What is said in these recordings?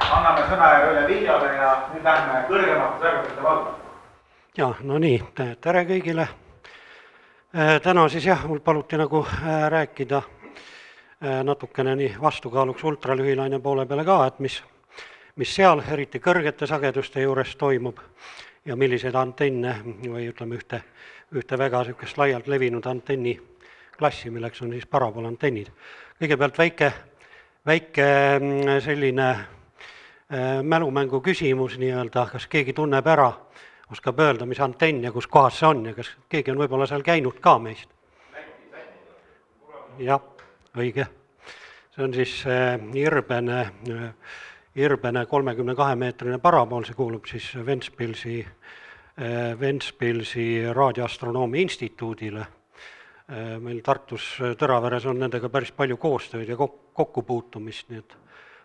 Anname sõna üle videole ja nüüd lähme kõrgemate sagedusete valda. Ja, no nii, tere kõigile. Täna siis jah, mul paluti nagu rääkida natukene nii vastukaaluks ultralühilaine poole peale ka, et mis seal eriti kõrgete sageduste juures toimub ja milliseid antenne või ütleme ühte väga sükest laialt levinud antenni klassi, milleks on siis paraboolantennid. Kõigepealt väike selline mälumängu küsimus nii-öelda, kas keegi tunneb ära, oskab öelda, mis antenn ja kus kohas see on ja kas keegi on võib-olla seal käinud ka meist? Jah, õige. See on siis irbene 32-meetrine parabool, see kuulub siis Ventspilsi raadioastronoomia instituudile. Meil Tartus Tõraveres on nendega päris palju koostööd ja kokkupuutumist, nii et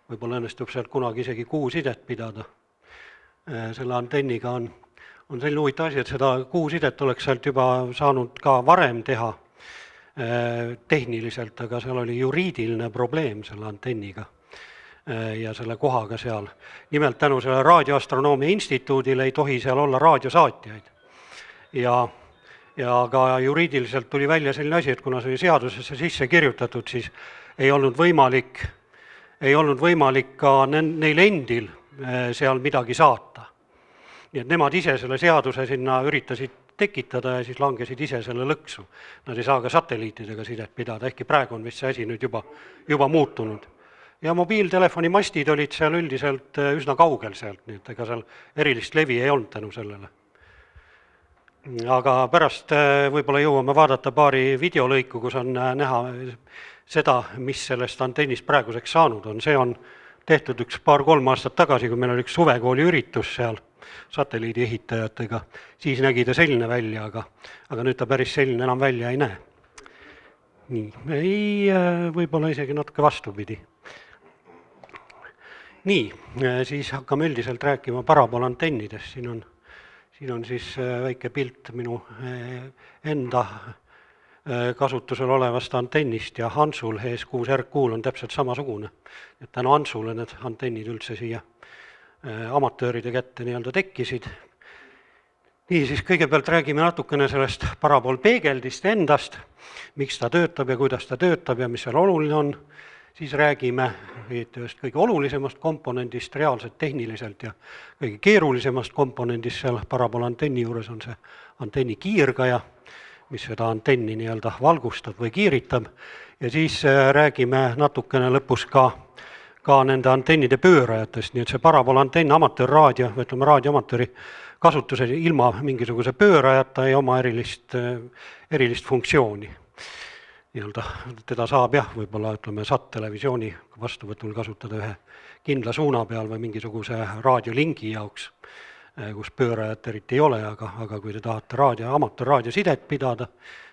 võib-olla õnnestub sealt kunagi isegi kuusidet pidada. Selle antenniga on selline huvitav asi, et seda kuusidet oleks sealt juba saanud ka varem teha tehniliselt, aga seal oli juriidiline probleem selle antenniga ja selle kohaga seal. Nimelt tänu selle raadioastronoomia instituudile ei tohi seal olla raadiosaatjaid. Ja ka juriidiliselt tuli välja selline asi, et kuna see oli seadusesse sisse kirjutatud, siis ei olnud võimalik ka neil endil seal midagi saata. Nii et nemad ise selle seaduse sinna üritasid tekitada ja siis langesid ise selle lõksu. Nad ei saa ka satelliitidega sidet pidada, ehkki praegu on vist see asi nüüd juba muutunud. Ja mobiiltelefoni mastid olid seal üldiselt üsna kaugel sealt, nii et ega seal erilist levi ei olnud tänu sellele. Aga pärast võib-olla jõuame vaadata paari videolõiku, kus on näha seda, mis sellest antennist praeguseks saanud on. See on tehtud üks 2-3 aastat tagasi, kui meil oli üks suvekooli üritus seal satelliidi ehitajatega. Siis nägi ta selline välja, aga nüüd ta päris selline enam välja ei näe. Nii, võib-olla isegi natuke vastupidi. Nii, siis hakkame üldiselt rääkima paraboolantennidest. Siin on siis väike pilt minu enda kasutusel olevast antennist ja Hansul ES6RQ on täpselt samasugune. Et tänu Hansule need antennid üldse siia amatööride kätte nii-öelda tekkisid. Nii, siis kõigepealt räägime natukene sellest paraboolpeegeldist endast, miks ta töötab ja kuidas ta töötab ja mis seal oluline on. Siis räägime ühest kõige olulisemast komponendist reaalselt tehniliselt ja kõige keerulisemast komponendist seal paraboolantenni juures on see antenni kiirgaja, mis seda antenni nii-öelda valgustab või kiiritab. Ja siis räägime natukene lõpus ka nende antennide pöörajatest, nii et see paraboolantenn amatöörraadio, või ütleme raadioamatööri kasutusel ilma mingisuguse pöörajata ei oma erilist funktsiooni. Teda saab jah, võib-olla ütleme sat-televisiooni vastuvõtul kasutada ühe kindla suuna peal või mingisuguse raadiolingi jaoks, kus pöörajat eriti ei ole, aga kui te tahate amatöörraadiosidet pidada,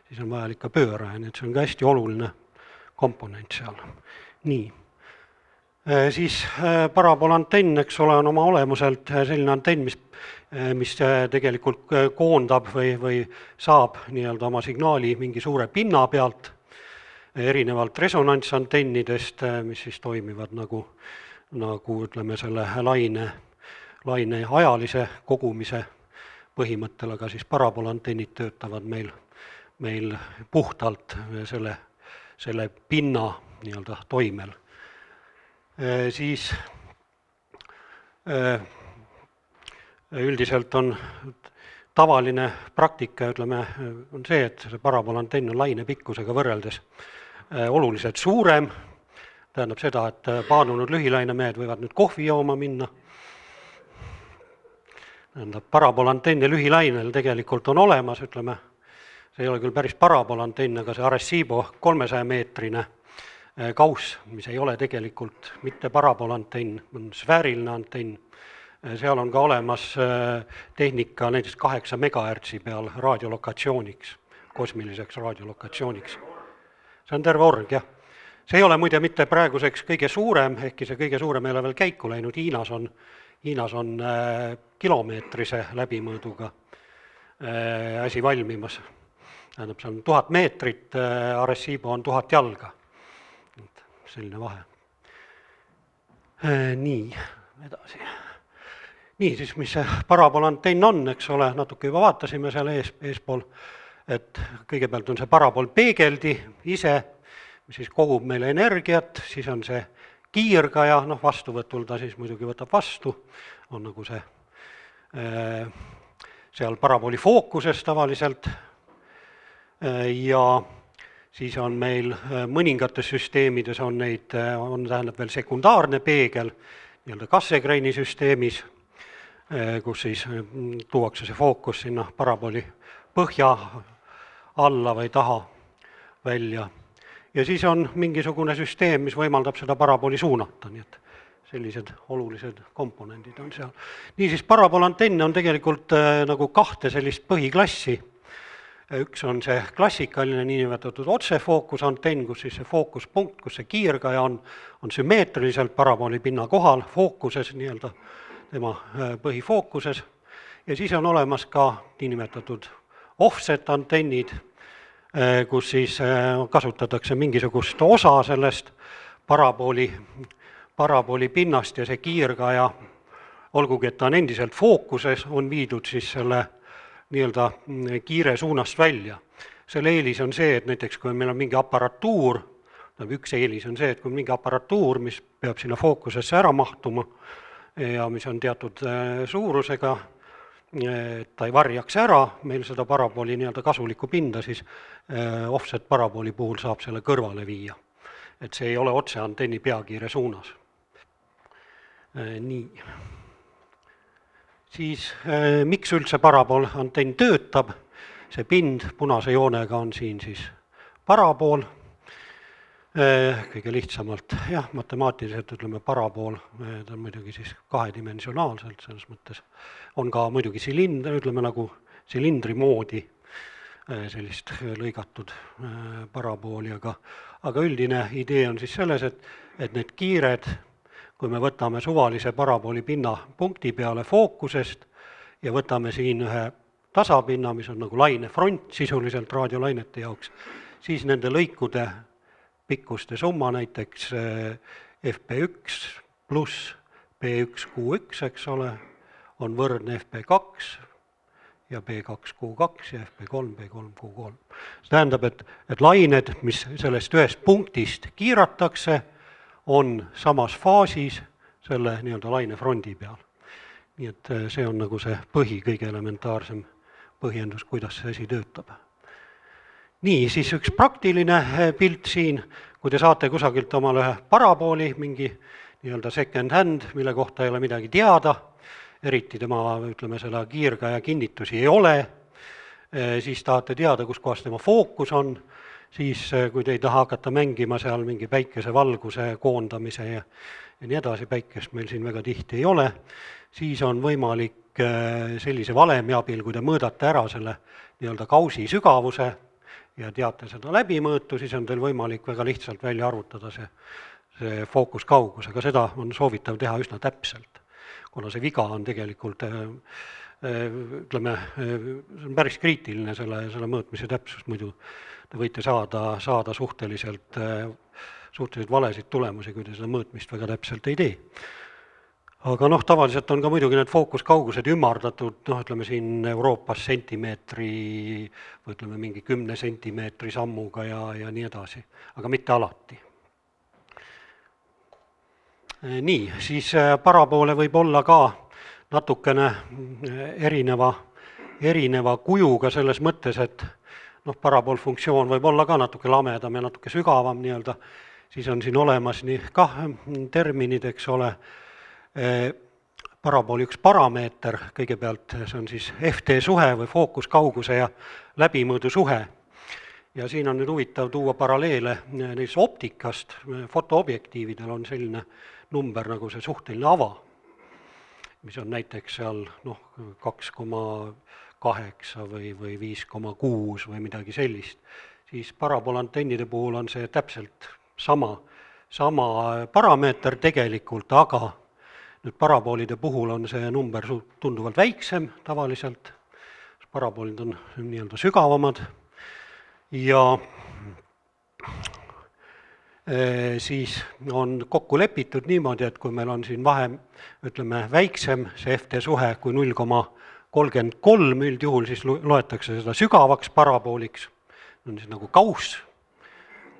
siis on vaja ikka pööraja, nii et see on ka hästi oluline komponent seal. Nii. Siis paraboolantenn, eks ole, on oma olemuselt selline antenn, mis tegelikult koondab või saab nii-öelda oma signaali mingi suure pinna pealt, erinevalt resonantsantennidest, mis siis toimivad nagu ütleme selle laine ajalise kogumise põhimõttel, aga siis paraboolantennid töötavad meil puhtalt selle pinna nii-öelda toimel. Siis üldiselt on tavaline praktika, ütleme, on see, et see paraboolantenn on laine pikkusega võrreldes oluliselt suurem. Tähendab seda, et paadunud lühilainemehed võivad nüüd kohvi jooma minna. Tähendab, paraboolantenn ja lühilainel tegelikult on olemas, ütleme, see ei ole küll päris paraboolantenn, aga see Arecibo 300-meetrine kauss, mis ei ole tegelikult mitte paraboolantenn, on sfääriline antenn. Seal on ka olemas tehnika näiteks 8 megahertsi peal raadiolokatsiooniks, kosmiliseks raadiolokatsiooniks. See on terve org, jah. See ei ole muide mitte praeguseks kõige suurem, ehkki see kõige suurem ei ole veel käiku läinud. Hiinas on kilomeetrise läbimõõduga asi valmimas. Tähendab, see on 1000 meetrit, Arecibo on 1000 jalga. Selline vahe. Nii, edasi. Nii, siis mis see paraboolantenn on, eks ole, natuke juba vaatasime seal eespool, et kõigepealt on see parabool peegeldi ise, mis siis kogub meile energiat, siis on see kiirgaja, vastuvõtul ta siis muidugi võtab vastu, on nagu see seal parabooli fookuses tavaliselt ja siis on meil mõningates süsteemides on tähendab veel sekundaarne peegel, nii-öelda Cassegraini süsteemis, kus siis tuuakse see fookus sinna parabooli põhja alla või taha välja. Ja siis on mingisugune süsteem, mis võimaldab seda parabooli suunata, nii et sellised olulised komponendid on seal. Niisiis, paraboolantenne on tegelikult nagu kahte sellist põhiklassi. Üks on see klassikaline niinimetatud otsefookusantenn, kus siis see fookuspunkt, kus see kiirgaja on sümmeetriliselt parabooli pinna kohal, fookuses nii-öelda tema põhifookuses. Ja siis on olemas ka niinimetatud offset antennid, kus siis kasutatakse mingisugust osa sellest parabooli pinnast ja see kiirgaja, olgugi et ta on endiselt fookuses, on viidud siis selle nii-öelda kiire suunast välja. Selle eelis on see, et näiteks kui meil on mingi aparatuur, üks eelis on see, et kui mingi aparatuur, mis peab sinna fookusesse ära mahtuma ja mis on teatud suurusega, ta ei varjaks ära meil seda parabooli nii-öelda kasulikku pinda, siis offset parabooli puhul saab selle kõrvale viia. Et see ei ole otse antenni peakiire suunas. Nii. Siis miks üldse parabool antenn töötab? See pind punase joonega on siin siis parabool. Kõige lihtsamalt, matemaatiliselt ütleme parabool, ta on muidugi siis kahedimensionaalselt, selles mõttes on ka muidugi silindri, ütleme nagu silindri moodi sellist lõigatud parabooli, aga üldine idee on siis selles, et need kiired, kui me võtame suvalise parabooli pinna punkti peale fookusest ja võtame siin ühe tasapinna, mis on nagu lainefront sisuliselt raadiolainete jaoks, siis nende lõikude pikkuste summa näiteks FP1 pluss P1Q1, eks ole, on võrdne FP2 ja P2Q2 ja FP3, P3Q3. See tähendab, et lained, mis sellest ühest punktist kiiratakse, on samas faasis selle nii-öelda lainefrondi peal. Nii et see on nagu see kõige elementaarsem põhjendus, kuidas see asi töötab. Nii, siis üks praktiline pilt siin, kui te saate kusagilt omale ühe parabooli, mingi nii-öelda second hand, mille kohta ei ole midagi teada, eriti tema, ütleme, selle kiirgaja kinnitusi ei ole, siis tahate teada, kus kohas tema fookus on, siis kui te ei taha hakata mängima seal mingi päikesevalguse koondamise ja nii edasi, päikest meil siin väga tihti ei ole, siis on võimalik sellise valemi abil, kui te mõõdate ära selle nii-öelda kausi sügavuse ja teate seda läbimõõtu, siis on teil võimalik väga lihtsalt välja arvutada see fookuskaugus, aga seda on soovitav teha üsna täpselt, kuna see viga on tegelikult ütleme, see on päris kriitiline selle mõõtmise täpsus, muidu te võite saada suhteliselt valesid tulemusi, kui te seda mõõtmist väga täpselt ei tee. Aga tavaliselt on ka muidugi need fookuskaugused ümardatud, ütleme siin Euroopas sentimeetri või ütleme mingi 10 sentimeetri sammuga ja nii edasi, aga mitte alati. Nii, siis paraboole võib olla ka natukene erineva kujuga selles mõttes, et paraboolfunktsioon võib olla ka natuke lamedam ja natuke sügavam nii-öelda, siis on siin olemas kah terminid, eks ole, parabooli üks parameeter, kõigepealt see on siis FT suhe või fookuskauguse ja läbimõõdu suhe. Ja siin on nüüd huvitav tuua paralleele näiteks optikast, fotoobjektiividel on selline number nagu see suhteline ava, mis on näiteks seal 2,8 või 5,6 või midagi sellist. Siis paraboolantennide puhul on see täpselt sama parameeter tegelikult, aga nüüd paraboolide puhul on see number tunduvalt väiksem tavaliselt, paraboolid on nii-öelda sügavamad ja siis on kokku lepitud niimoodi, et kui meil on siin vahe, ütleme, väiksem see FT suhe kui 0,33 üldjuhul, siis loetakse seda sügavaks parabooliks, on siis nagu kauss,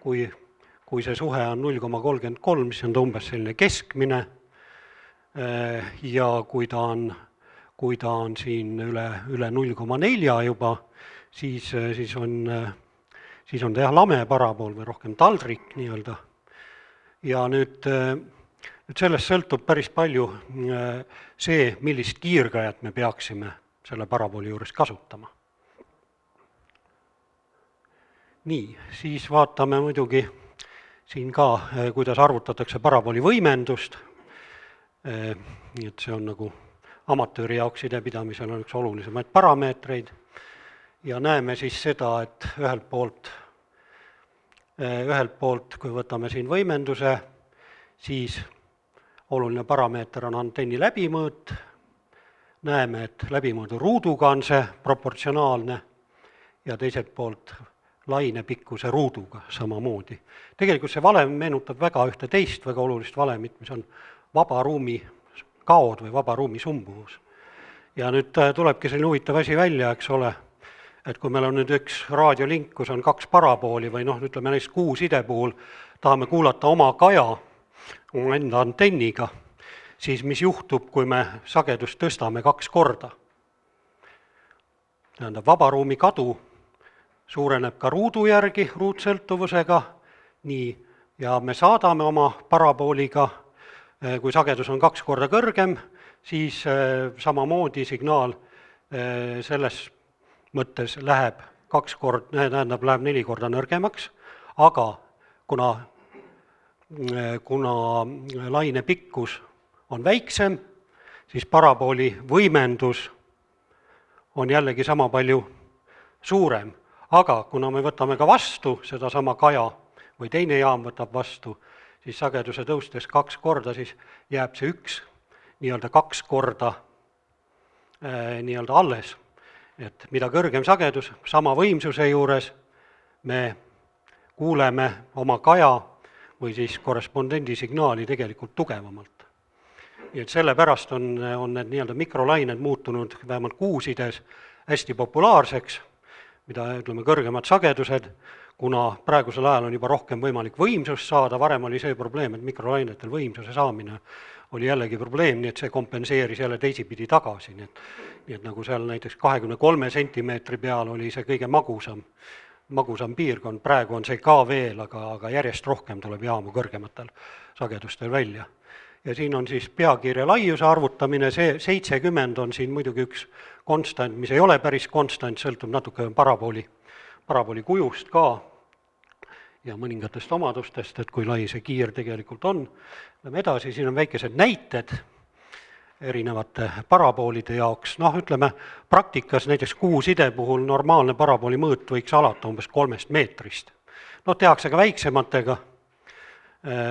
kui see suhe on 0,33, siis on ta umbes selline keskmine, ja kui ta on siin üle 0,4 juba, siis on ta jah lame parabool või rohkem taldrik nii-öelda. Ja nüüd sellest sõltub päris palju see, millist kiirgajat me peaksime selle parabooli juures kasutama. Nii, siis vaatame muidugi siin ka, kuidas arvutatakse parabooli võimendust. Nii et see on nagu amatööri jaoks sidepidamisel on üks olulisemaid parameetreid. Ja näeme siis seda, et ühelt poolt, kui võtame siin võimenduse, siis oluline parameeter on antenni läbimõõt. Näeme, et läbimõõdu ruuduga on see proportsionaalne ja teiselt poolt laine pikkuse ruuduga samamoodi. Tegelikult see valem meenutab väga ühte teist väga olulist valemit, mis on vaba ruumi kaod või vaba ruumi sumbuvus. Ja nüüd tulebki selline huvitav asi välja, eks ole, et kui meil on nüüd üks raadiolink, kus on 2 parabooli või ütleme näiteks kuuside puhul, tahame kuulata oma kaja oma enda antenniga, siis mis juhtub, kui me sagedust tõstame 2 korda? Tähendab, vabaruumi kadu suureneb ka ruudu järgi, ruutsõltuvusega, nii, ja me saadame oma parabooliga, kui sagedus on 2 korda kõrgem, siis samamoodi signaal selles mõttes läheb 4 korda nõrgemaks, aga kuna laine pikkus on väiksem, siis parabooli võimendus on jällegi sama palju suurem. Aga kuna me võtame ka vastu seda sama kaja või teine jaam võtab vastu, siis sageduse tõustes 2 korda, siis jääb see 1 nii-öelda 2 korda nii-öelda alles. Et mida kõrgem sagedus, sama võimsuse juures me kuuleme oma kaja või siis korrespondendi signaali tegelikult tugevamalt. Nii et sellepärast on need nii-öelda mikrolained muutunud vähemalt kuusides hästi populaarseks, mida ütleme kõrgemad sagedused, kuna praegusel ajal on juba rohkem võimalik võimsust saada, varem oli see probleem, et mikrolainetel võimsuse saamine oli jällegi probleem, nii et see kompenseeris jälle teisipidi tagasi, nii et nagu seal näiteks 23 sentimeetri peal oli see kõige magusam piirkond, praegu on see ka veel, aga järjest rohkem tuleb jaamu kõrgematel sagedustel välja. Ja siin on siis peakiire laiuse arvutamine, see 70 on siin muidugi üks konstant, mis ei ole päris konstant, sõltub natuke parabooli kujust ka ja mõningatest omadustest, et kui lai see kiir tegelikult on. Lähme edasi, siin on väikesed näited erinevate paraboolide jaoks, ütleme praktikas näiteks kuuside puhul normaalne parabooli mõõt võiks alata umbes 3 meetrist. Tehakse ka väiksematega,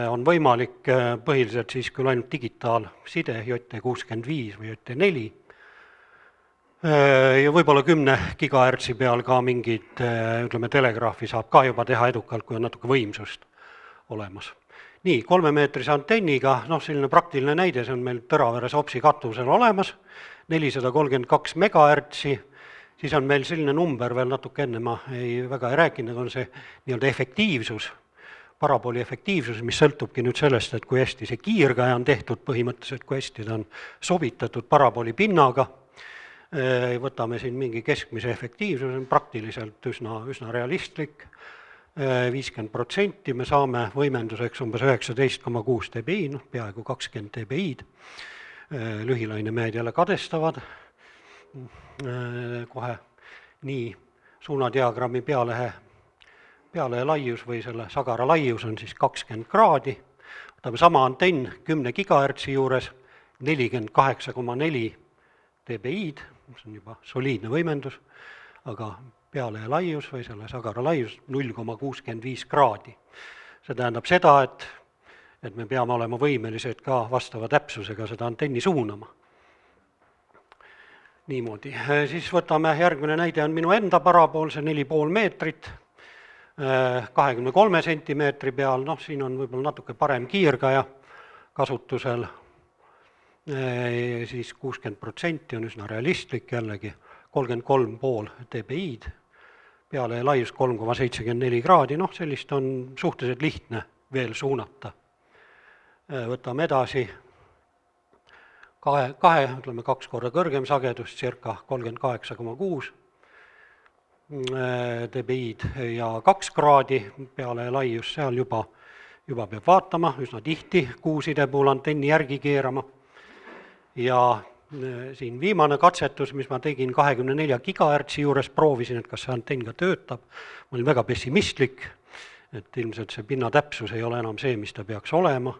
on võimalik põhiliselt siis küll ainult digitaalside, JT65 või JT4, ja võib-olla 10 gigahertsi peal ka mingid, ütleme, telegraafi saab ka juba teha edukalt, kui on natuke võimsust olemas. Nii, 3-meetrise antenniga, selline praktiline näide, see on meil Tõraveres OPS-i katusel olemas, 432 megahertsi, siis on meil selline number veel natuke enne, ma väga ei rääkinud, on see nii-öelda efektiivsus, parabooli efektiivsus, mis sõltubki nüüd sellest, et kui hästi see kiirgaja on tehtud põhimõtteliselt, kui hästi ta on sobitatud parabooli pinnaga, võtame siin mingi keskmise efektiivsuse, praktiliselt üsna realistlik, 50%, me saame võimenduseks umbes 19,6 dBi, peaaegu 20 dBi-d, lühilaine mehed jälle kadestavad kohe nii suunadiagrammi peale laius või selle sagara laius on siis 20 kraadi, võtame sama antenn 10 gigahertsi juures, 48,4 dBi-d, see on juba soliidne võimendus, aga peale laius või selle sagara laius 0,65 kraadi. See tähendab seda, et me peame olema võimelised ka vastava täpsusega seda antenni suunama. Niimoodi. Siis võtame järgmine näide on minu enda parabool, see 4,5 meetrit. 23 sentimeetri peal, noh, siin on võib-olla natuke parem kiirgaja kasutusel, siis 60% on üsna realistlik jällegi, 33,5 dBi-d, peale laius 3,74 kraadi, noh, sellist on suhteliselt lihtne veel suunata. Võtame edasi, ütleme 2 korda kõrgem sagedus, circa 38,6 dBi-d ja 2 kraadi peale laius, seal juba peab vaatama, üsna tihti kuuside puhul antenni järgi keerama. Ja siin viimane katsetus, mis ma tegin 24 GHz juures, proovisin, et kas see antenn ka töötab. Ma olin väga pessimistlik, et ilmselt see pinnatäpsus ei ole enam see, mis ta peaks olema.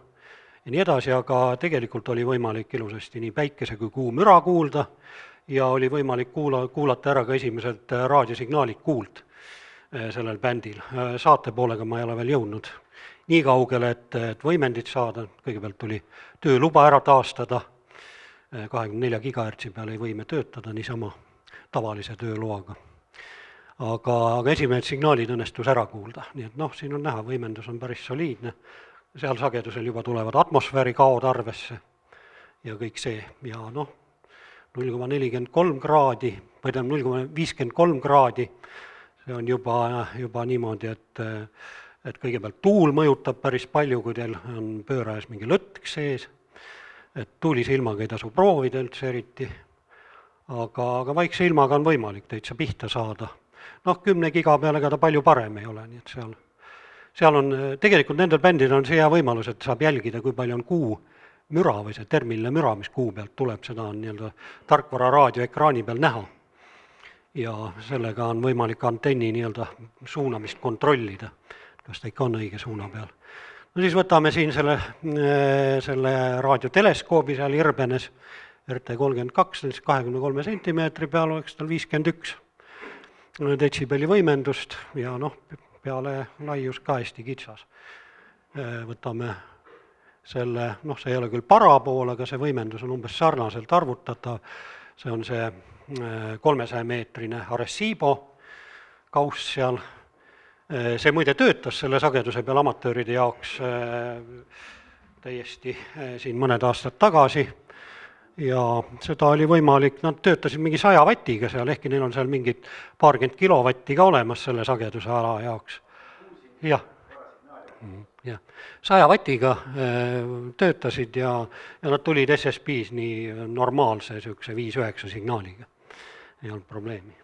Ja nii edasi, aga tegelikult oli võimalik ilusasti nii päikese kui kuu müra kuulda ja oli võimalik kuulata ära ka esimesed raadiosignaalid kuuld sellel bändil. Saate poolega ma ei ole veel jõudnud nii kaugele, et võimendit saada. Kõigepealt tuli tööluba ära taastada, 24 GHz peal ei võime töötada niisama tavalise tööloaga. Aga esimesed signaalid õnnestus ära kuulda, nii et noh, siin on näha, võimendus on päris soliidne, seal sagedusel juba tulevad atmosfääri kaod arvesse ja kõik see, ja noh, 0,43 kraadi, või 0,53 kraadi, see on juba niimoodi, et kõigepealt tuul mõjutab päris palju, kui teil on pöörajas mingi lõtk sees, et tuulise ilmaga ei tasu proovida üldse eriti, aga vaikse ilmaga on võimalik täitsa pihta saada. Noh, 10 giga peale ega ta palju parem ei ole, nii et seal on, tegelikult nendel bändidel on see hea võimalus, et saab jälgida, kui palju on kuu müra või see termiline müra, mis kuu pealt tuleb, seda on nii-öelda tarkvara raadioekraani peal näha. Ja sellega on võimalik antenni nii-öelda suunamist kontrollida, kas ta ikka on õige suuna peal. No siis võtame siin selle raadioteleskoobi seal Irbenes, RT32, 23 sentimeetri peal oleks tal 51 detsibelli võimendust ja noh, peale laius ka hästi kitsas. Võtame selle, noh, see ei ole küll parabool, aga see võimendus on umbes sarnaselt arvutatav, see on see 300-meetrine Arecibo kauss seal. See muide töötas selle sageduse peal amatööride jaoks täiesti siin mõned aastad tagasi ja seda oli võimalik, nad töötasid mingi 100 vatiga seal, ehkki neil on seal mingid paarkümmend kilovatti ka olemas selle sageduse ala jaoks. Jah, 100 vatiga töötasid ja nad tulid SSB-s nii normaalse 5-9 signaaliga, ei olnud probleemi.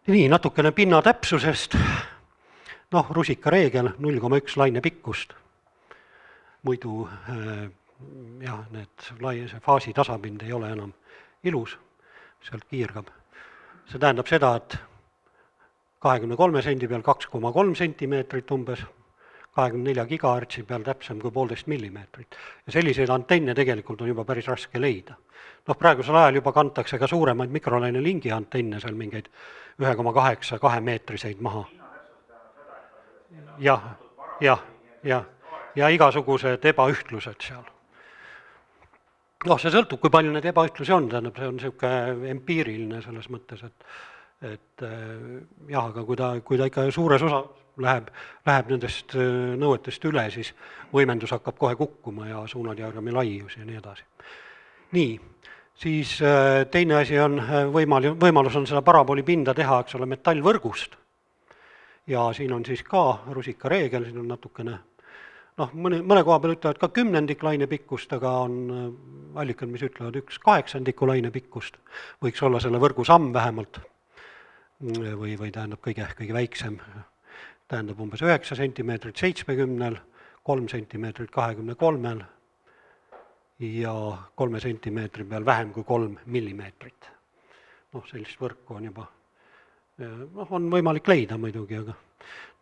Nii, natukene pinnatäpsusest, noh, rusikareegel 0,1 laine pikkust, muidu jah, see faasi tasapind ei ole enam ilus, sealt kiirgab. See tähendab seda, et 23 sendi peal 2,3 sentimeetrit umbes, 24 GHz peal täpsem kui 1,5 millimeetrit. Ja selliseid antenne tegelikult on juba päris raske leida. Noh, praegusel ajal juba kantakse ka suuremaid mikrolaine lingi antenne, seal mingeid 1,8-2 meetriseid maha. Ja igasugused ebaühtlused seal. Noh, see sõltub, kui palju need ebaühtlusi on, tähendab, see on niisugune empiiriline selles mõttes, et jah, aga kui ta ikka suures osa läheb nendest nõuetest üle, siis võimendus hakkab kohe kukkuma ja suunadiagrammi laius ja nii edasi. Nii, siis teine asi on, võimalus on seda parabooli pinda teha, eks ole, metallvõrgust. Ja siin on siis ka rusikareegel, siin on natukene, noh, mõne koha peal ütlevad ka 10 laine pikkust, aga on allikad, mis ütlevad 1/8 laine pikkust, võiks olla selle võrgu samm vähemalt, või tähendab kõige väiksem, tähendab umbes 9 sentimeetrit 70, 3 sentimeetrit 23 ja 3 sentimeetri peal vähem kui 3 millimeetrit. Noh, sellist võrku on juba, on võimalik leida muidugi, aga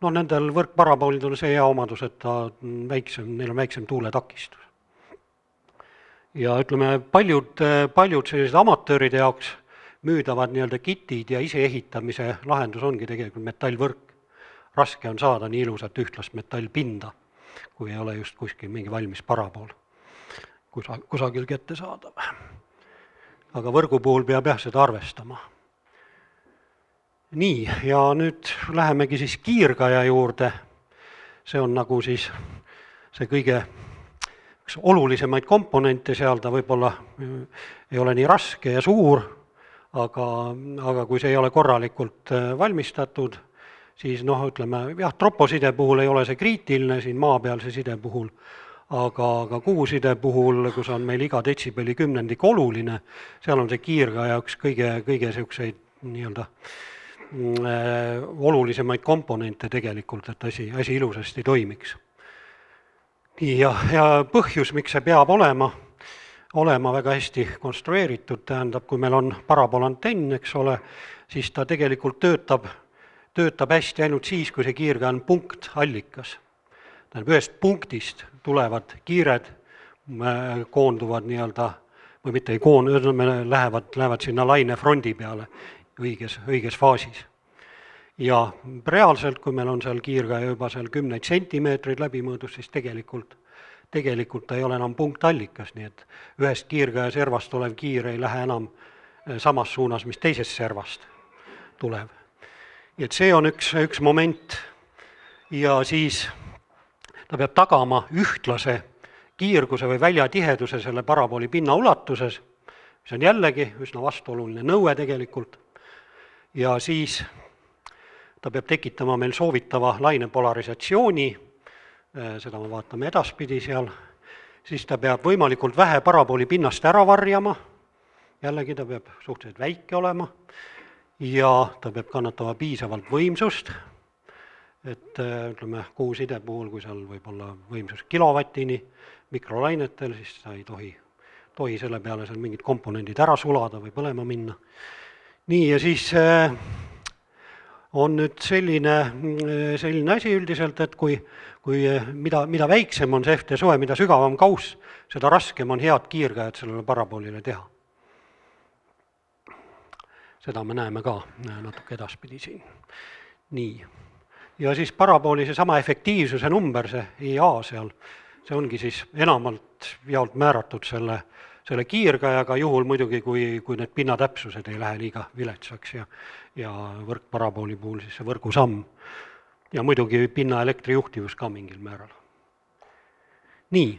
noh, nendel võrkparaboolidel on see hea omadus, et neil on väiksem tuuletakistus. Ja ütleme, paljud sellised amatööride jaoks müüdavad nii-öelda kitid ja iseehitamise lahendus ongi tegelikult metallvõrk. Raske on saada nii ilusat ühtlast metallpinda, kui ei ole just kuskil mingi valmis parabool kusagil kätte saadav. Aga võrgu puhul peab jah seda arvestama. Nii, ja nüüd lähemegi siis kiirgaja juurde. See on nagu siis see kõige üks olulisemaid komponente seal, ta võib-olla ei ole nii raske ja suur, aga kui see ei ole korralikult valmistatud, siis ütleme, jah, troposide puhul ei ole see kriitiline, siin maapealse side puhul, aga kuuside puhul, kus on meil iga detsibelli kümnendik oluline, seal on see kiirgaja üks kõige selliseid nii-öelda olulisemaid komponente tegelikult, et asi ilusasti toimiks. Ja põhjus, miks see peab olema väga hästi konstrueeritud, tähendab, kui meil on parabolantenn, eks ole, siis ta tegelikult töötab hästi ainult siis, kui see kiirgaja on punktallikas. Tähendab, ühest punktist tulevad kiired, koonduvad nii-öelda, või mitte ei koondu, lähevad sinna lainefrondi peale õiges faasis. Ja reaalselt, kui meil on seal kiirgaja juba seal 10 sentimeetrid läbimõõdus, siis tegelikult ta ei ole enam punktallikas, nii et ühest kiirgaja servast olev kiir ei lähe enam samas suunas, mis teisest servast tulev. Et see on üks moment ja siis ta peab tagama ühtlase kiirguse või väljatiheduse selle parabooli pinna ulatuses, mis on jällegi üsna vastuoluline nõue tegelikult, ja siis ta peab tekitama meil soovitava laine polarisatsiooni, seda me vaatame edaspidi seal, siis ta peab võimalikult vähe parabooli pinnast ära varjama, jällegi ta peab suhteliselt väike olema, ja ta peab kannatama piisavalt võimsust, et ütleme, kuuside puhul, kui seal võib olla võimsus kilovatini mikrolainetel, siis ta ei tohi selle peale seal mingid komponendid ära sulada või põlema minna. Nii, ja siis on nüüd selline asi üldiselt, et kui mida väiksem on see FT-soe, mida sügavam kauss, seda raskem on head kiirgajat sellele paraboolile teha. Seda me näeme ka natuke edaspidi siin. Nii. Ja siis parabooli see sama efektiivsuse number, see IA seal, see ongi siis enamalt jaolt määratud selle kiirgajaga, juhul muidugi, kui need pinnatäpsused ei lähe liiga viletsaks ja võrkparabooli puhul siis see võrgusamm. Ja muidugi pinna elektrijuhtivus ka mingil määral. Nii,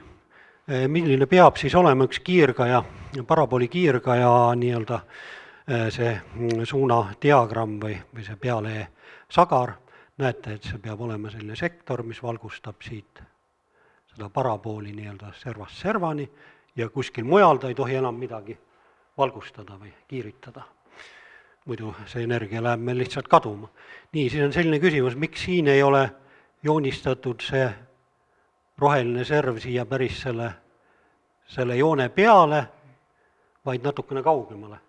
milline peab siis olema üks kiirgaja, parabooli kiirgaja nii-öelda see suunadiagramm või see peale sagar, näete, et see peab olema selline sektor, mis valgustab siit seda parabooli nii-öelda servast servani ja kuskil mujal ta ei tohi enam midagi valgustada või kiiritada. Muidu see energia läheb meil lihtsalt kaduma. Nii, siis on selline küsimus, miks siin ei ole joonistatud see roheline serv siia päris selle joone peale, vaid natukene kaugemale.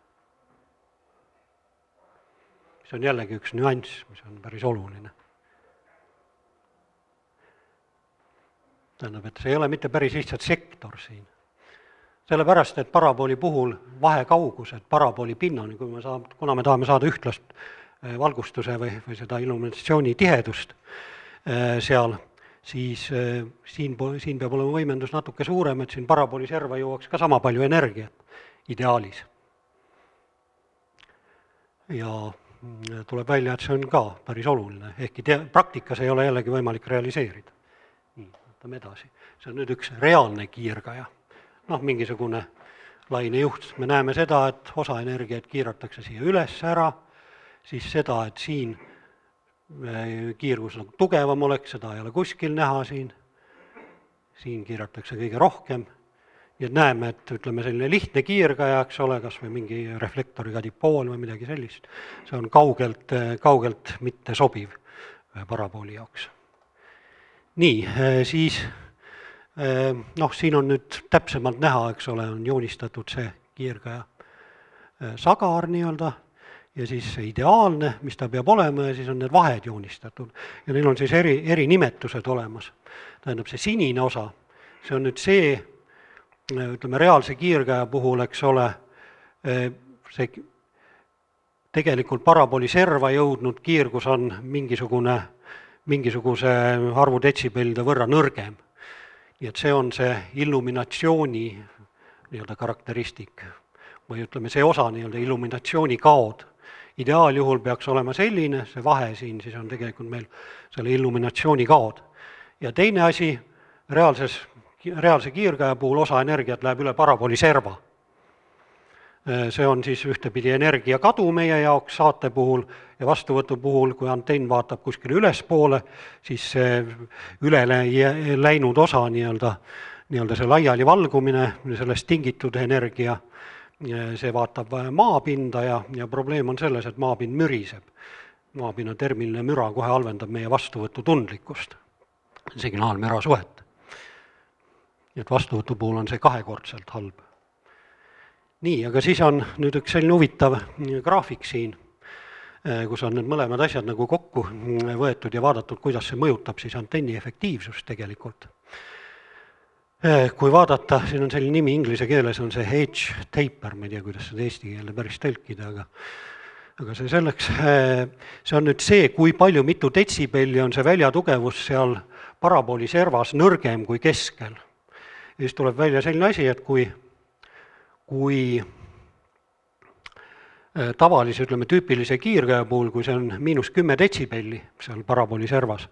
See on jällegi üks nüanss, mis on päris oluline. Tähendab, et see ei ole mitte päris lihtsalt sektor siin. Sellepärast, et parabooli puhul vahekaugused parabooli pinnani, kuna me tahame saada ühtlast valgustuse või seda illuminatsiooni tihedust seal, siis siin peab olema võimendus natuke suurem, et siin parabooli serva jõuaks ka sama palju energiat ideaalis. Ja tuleb välja, et see on ka päris oluline, ehkki praktikas ei ole jällegi võimalik realiseerida. Nii, võtame edasi. See on nüüd üks reaalne kiirgaja. Mingisugune lainejuht. Me näeme seda, et osa energiat kiiratakse siia üles ära, siis seda, et siin kiirgus nagu tugevam oleks, seda ei ole kuskil näha siin. Siin kiiratakse kõige rohkem. Ja näeme, et ütleme selline lihtne kiirgaja, eks ole, kas või mingi reflektoriga dipool või midagi sellist. See on kaugelt mitte sobiv parabooli jaoks. Nii, siis siin on nüüd täpsemalt näha, eks ole, on joonistatud see kiirgaja sagar nii-öelda ja siis see ideaalne, mis ta peab olema ja siis on need vahed joonistatud. Ja neil on siis eri nimetused olemas. Tähendab, see sinine osa, see on nüüd see, ütleme, reaalse kiirgaja puhul, eks ole, see tegelikult parabooli serva jõudnud kiirgus on mingisuguse arvu detsibellide võrra nõrgem. Nii et see on see illuminatsiooni nii-öelda karakteristik või ütleme see osa nii-öelda illuminatsiooni kaod ideaaljuhul peaks olema selline, see vahe siin siis on tegelikult meil selle illuminatsiooni kaod. Ja teine asi, reaalse kiirgaja puhul osa energiat läheb üle parabooli serva. See on siis ühtepidi energia kadu meie jaoks saate puhul ja vastuvõtu puhul, kui antenn vaatab kuskile ülespoole, siis see üle läinud osa nii-öelda see laiali valgumine, sellest tingitud energia, see vaatab maapinda ja probleem on selles, et maapind müriseb. Maapinna termiline müra kohe halvendab meie vastuvõtu tundlikkust, signaalmüra suhet. Et vastuvõtu puhul on see kahekordselt halb. Nii, aga siis on nüüd üks selline huvitav graafik siin, kus on need mõlemad asjad nagu kokku võetud ja vaadatud, kuidas see mõjutab siis antenni efektiivsust tegelikult. Kui vaadata, siin on selline nimi inglise keeles, on see edge taper, ma ei tea, kuidas seda eesti keelde päris tõlkida, aga see selleks, see on nüüd see, kui palju, mitu detsibelli on see väljatugevus seal parabooli servas nõrgem kui keskel. Ja siis tuleb välja selline asi, et kui tavalise, ütleme, tüüpilise kiirgaja puhul, kui see on -10 detsibelli seal parabooli servas,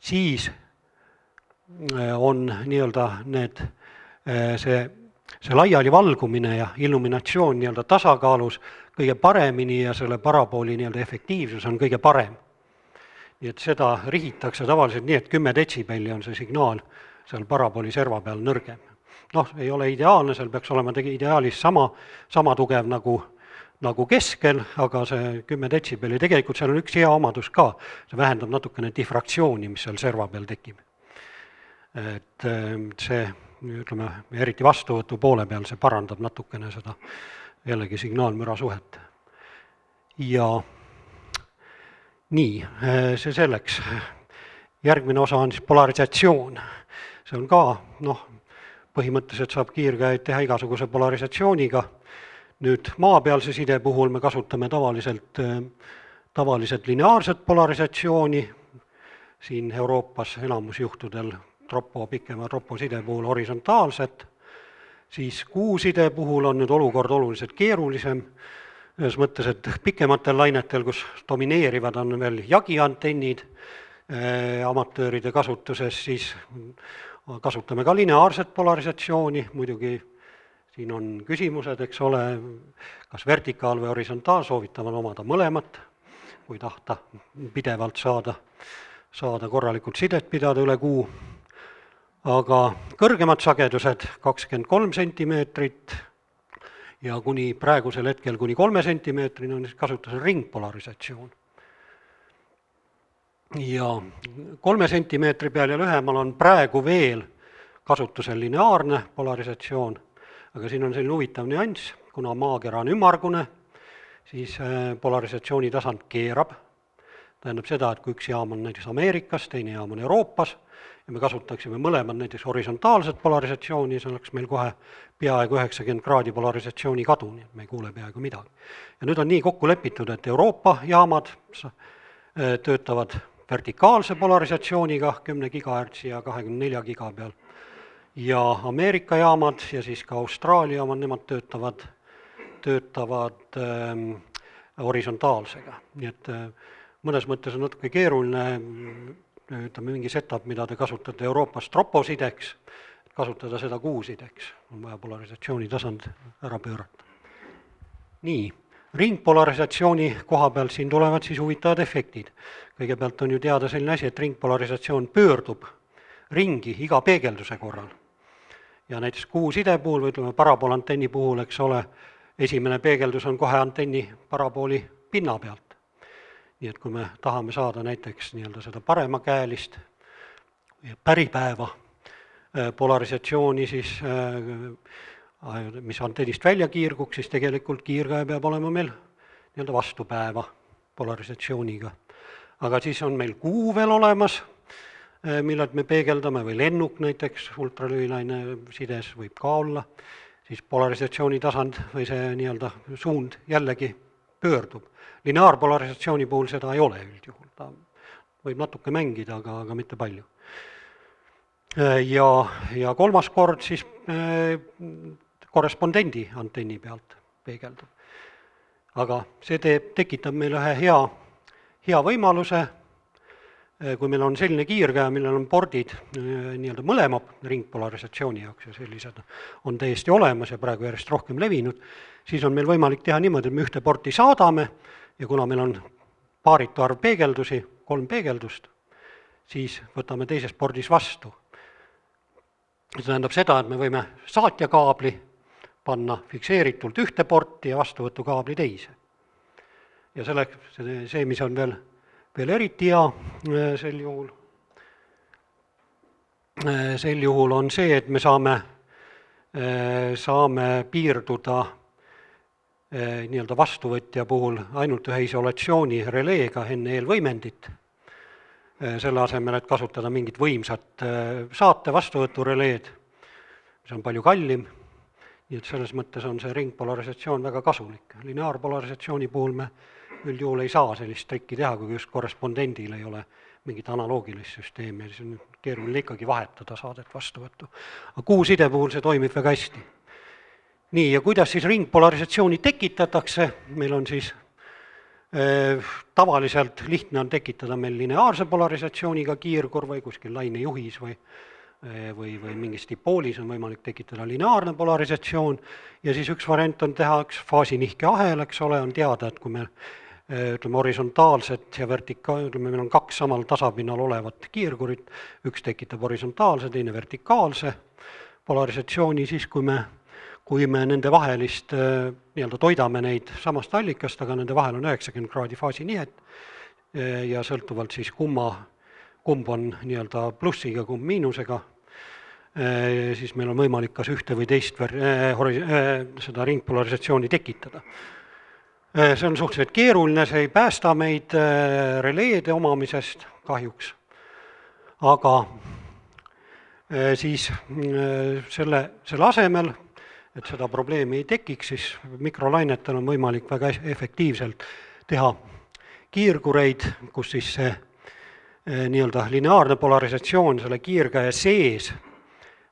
siis on nii-öelda see laiali valgumine ja illuminatsioon nii-öelda tasakaalus kõige paremini ja selle parabooli nii-öelda efektiivsus on kõige parem. Nii et seda rihitakse tavaliselt nii, et 10 detsibelli on see signaal seal parabooli serva peal nõrgem. Ei ole ideaalne, seal peaks olema ideaalis sama tugev nagu keskel, aga see 10 detsibelli, tegelikult seal on üks hea omadus ka, see vähendab natukene difraktsiooni, mis seal serva peal tekib. Et see, ütleme, eriti vastuvõtu poole peal, see parandab natukene seda jällegi signaalmüra suhet. Ja nii, see selleks. Järgmine osa on siis polarisatsioon. See on ka, põhimõtteliselt saab kiirgajaid teha igasuguse polarisatsiooniga. Nüüd maapealse side puhul me kasutame tavaliselt lineaarset polarisatsiooni, siin Euroopas enamusjuhtudel pikema troposide puhul horisontaalset, siis kuuside puhul on nüüd olukord oluliselt keerulisem, ühes mõttes, et pikematel lainetel, kus domineerivad on veel jagiantennid amatööride kasutuses, siis kasutame ka lineaarset polarisatsiooni, muidugi siin on küsimused, eks ole, kas vertikaal- või horisontaal, soovitavan omada mõlemat, kui tahta pidevalt saada korralikult sidet pidada üle kuu. Aga kõrgemad sagedused, 23 sentimeetrit ja kuni praegusel hetkel kuni 3 sentimeetrini on kasutusel ringpolarisatsioon. Ja 3 sentimeetri peal ja lühemal on praegu veel kasutusel lineaarne polarisatsioon, aga siin on selline huvitav nüanss, kuna maakera on ümmargune, siis polarisatsiooni tasand keerab. Tähendab seda, et kui üks jaam on näiteks Ameerikas, teine jaam on Euroopas ja me kasutaksime mõlemad näiteks horisontaalset polarisatsiooni, see oleks meil kohe peaaegu 90 kraadi polarisatsiooni kadu, nii et me ei kuule peaaegu midagi. Ja nüüd on nii kokku lepitud, et Euroopa jaamad töötavad vertikaalse polarisatsiooniga 10 GHz ja 24 giga peal. Ja Ameerika jaamad ja siis ka Austraalia jaamad, nemad töötavad horisontaalsega. Nii et mõnes mõttes on natuke keeruline, ütleme mingi setup, mida te kasutate Euroopas troposideks, kasutada seda kuusideks, on vaja polarisatsiooni tasand ära pöörata. Nii. Ringpolarisatsiooni koha pealt siin tulevad siis huvitavad efektid. Kõigepealt on ju teada selline asi, et ringpolarisatsioon pöördub ringi iga peegelduse korral. Ja näiteks kuuside puhul, või ütleme paraboolantenni puhul, eks ole, esimene peegeldus on kohe antenni parabooli pinna pealt. Nii et kui me tahame saada näiteks seda paremakäelist päripäeva polarisatsiooni, siis mis antennist välja kiirguks, siis tegelikult kiirgaja peab olema meil vastupäeva polarisatsiooniga. Aga siis on meil kuu veel olemas, millelt me peegeldame, või lennuk näiteks ultralühilaine sides võib ka olla, siis polarisatsiooni tasand või see suund jällegi pöördub. Lineaarpolarisatsiooni puhul seda ei ole üldjuhul, ta võib natuke mängida, aga mitte palju. Ja kolmas kord siis korrespondendi antenni pealt peegeldub. aga see tekitab meile ühe hea võimaluse, kui meil on selline kiirkäe, millel on pordid nii-öelda mõlema ringpolarisatsiooni jaoks ja sellised on täiesti olemas ja praegu järjest rohkem levinud, siis on meil võimalik teha niimoodi, et me ühte porti saadame ja kuna meil on paaritu arv peegeldusi, 3 peegeldust, siis võtame teises pordis vastu. See tähendab seda, et me võime saatjakaabli panna fikseeritult ühte porti ja vastuvõtukaabli teise. Ja see, mis on veel eriti hea sel juhul on see, et me saame piirduda nii-öelda vastuvõtja puhul ainult ühe isolatsiooni releega enne eelvõimendit, selle asemel, et kasutada mingit võimsat saate vastuvõtureleed, mis on palju kallim, nii et selles mõttes on see ringpolarisatsioon väga kasulik. Lineaarpolarisatsiooni puhul me üldjuhul ei saa sellist trikki teha, kui just korrespondendil ei ole mingit analoogilist süsteemi, siis on keeruline ikkagi vahetada saadet vastuvõttu. Aga kuuside puhul see toimib väga hästi. Nii, ja kuidas siis ringpolarisatsiooni tekitatakse, meil on siis tavaliselt lihtne on tekitada meil lineaarse polarisatsiooniga kiirgur või kuskil lainejuhis või mingis dipoolis on võimalik tekitada lineaarne polarisatsioon ja siis üks variant on teha üks faasinihke ahel, eks ole, on teada, et kui me ütleme horisontaalset ja meil on 2 samal tasapinnal olevat kiirgurit, üks tekitab horisontaalse, teine vertikaalse polarisatsiooni, siis kui me nende vahelist nii-öelda toidame neid samast allikast, aga nende vahel on 90 kraadi faasinihet ja sõltuvalt siis kumb on nii-öelda plussiga, kumb miinusega, siis meil on võimalik kas ühte või teist seda ringpolarisatsiooni tekitada. See on suhteliselt keeruline, see ei päästa meid releede omamisest kahjuks, aga siis selle asemel, et seda probleemi ei tekiks, siis mikrolainetel on võimalik väga efektiivselt teha kiirgureid, kus siis see nii-öelda lineaarne polarisatsioon selle kiirkäe sees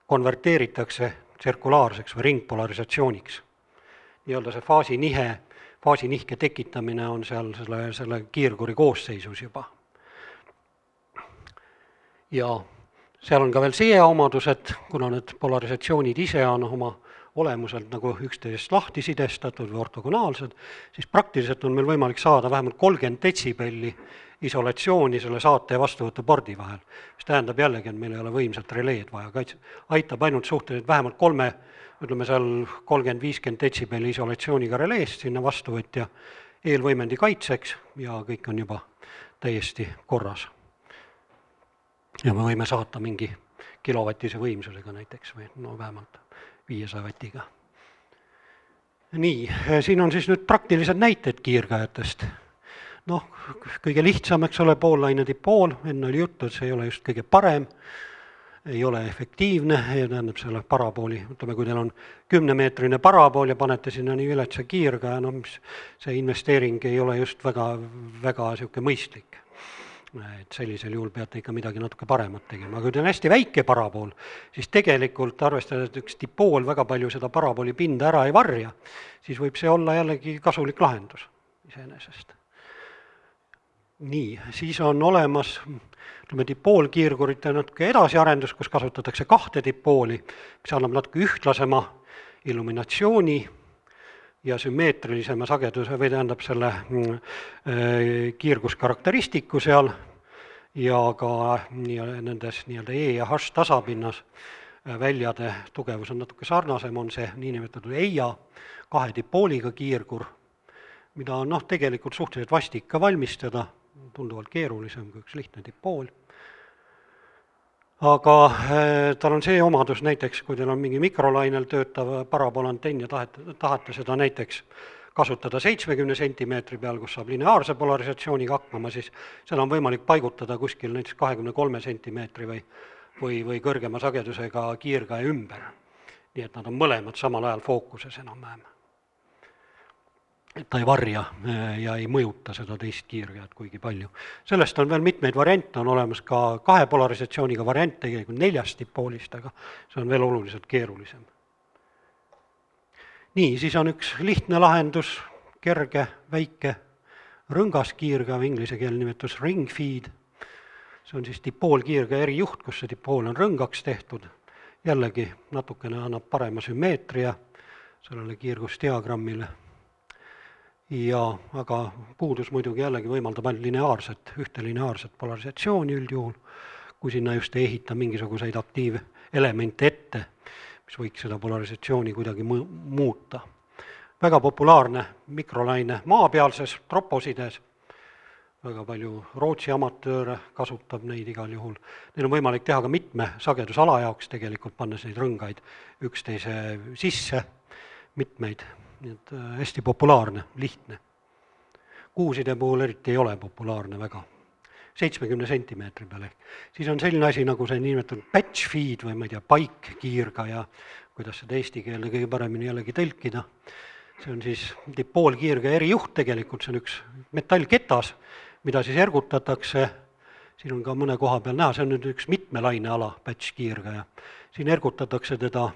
konverteeritakse tsirkulaarseks või ringpolarisatsiooniks. Nii-öelda see faasinihke tekitamine on seal selle kiirguri koosseisus juba. Ja seal on ka veel see omadus, et kuna need polarisatsioonid ise on oma olemuselt nagu üksteisest lahti sidestatud või ortogonaalsed, siis praktiliselt on meil võimalik saada vähemalt 30 detsibelli isolatsiooni selle saate ja vastuvõtupordi vahel, mis tähendab jällegi, et meil ei ole võimsat releed vaja, aitab ainult suhteliselt vähemalt 30-50 detsibelli isolatsiooniga releest sinna vastuvõtja eelvõimendi kaitseks ja kõik on juba täiesti korras. Ja me võime saata mingi kilovatise võimsusega näiteks või vähemalt 500 vatiga. Nii, siin on siis nüüd praktilised näited kiirkäetest. Kõige lihtsam, eks ole, poollaine dipool, enne oli juttu, et see ei ole just kõige parem, ei ole efektiivne ja tähendab selle parabooli, ütleme, kui teil on 10-meetrine parabool ja panete sinna nii viletsa kiirkäe, see investeering ei ole just väga siuke mõistlik. Et sellisel juhul peate ikka midagi natuke paremat tegema. Aga kui teil on hästi väike parabool, siis tegelikult arvestades, et üks dipool väga palju seda parabooli pinda ära ei varja, siis võib see olla jällegi kasulik lahendus iseenesest. Nii, siis on olemas dipoolkiirgurite natuke edasiarendus, kus kasutatakse 2 dipooli, mis annab natuke ühtlasema illuminatsiooni ja sümmeetrilisema sageduse või tähendab selle kiirguskarakteristiku seal ja ka nendes nii-öelda E ja H tasapinnas väljade tugevus on natuke sarnasem, on see niinimetatud EIA 2 dipooliga kiirgur, mida on tegelikult suhteliselt vastik ka valmistada, tunduvalt keerulisem kui üks lihtne dipool. Aga tal on see omadus näiteks, kui teil on mingi mikrolainel töötav parabolantenn ja tahate seda näiteks kasutada 70 sentimeetri peal, kus saab lineaarse polarisatsiooniga hakkama, siis seal on võimalik paigutada kuskil näiteks 23 sentimeetri või kõrgema sagedusega kiirkäe ümber. Nii et nad on mõlemad samal ajal fookuses enam-vähem. Et ta ei varja ja ei mõjuta seda teist kiirkäed kuigi palju. Sellest on veel mitmeid variante, on olemas ka 2 polarisatsiooniga variant, tegelikult 4 dipoolist, aga see on veel oluliselt keerulisem. Nii, siis on üks lihtne lahendus, kerge, väike rõngaskiirga, inglise keele nimetus ring feed. See on siis dipoolkiirga erijuht, kus see dipool on rõngaks tehtud. Jällegi natukene annab parema sümmeetria sellele kiirgusdiagrammile. Aga puudus muidugi jällegi võimaldab ainult ühte lineaarset polarisatsiooni üldjuhul, kui sinna just ei ehita mingisuguseid aktiivelemente ette, mis võiks seda polarisatsiooni kuidagi muuta. Väga populaarne mikrolaine maapealses troposides, väga palju Rootsi amatööre kasutab neid igal juhul. Neil on võimalik teha ka mitme sagedusala jaoks tegelikult, pannes neid rõngaid üksteise sisse, mitmeid, nii et hästi populaarne, lihtne. Kuuside puhul eriti ei ole populaarne väga. 70 sentimeetri peale. Siis on selline asi nagu see nimetatud batch feed või ma ei tea, paikkiirga ja kuidas seda eesti keelde kõige paremini jällegi tõlkida. See on siis dipoolkiirga erijuht tegelikult, see on üks metallketas, mida siis ergutatakse, siin on ka mõne koha peal näha, see on nüüd üks mitmelaineala batch kiirga ja siin ergutatakse teda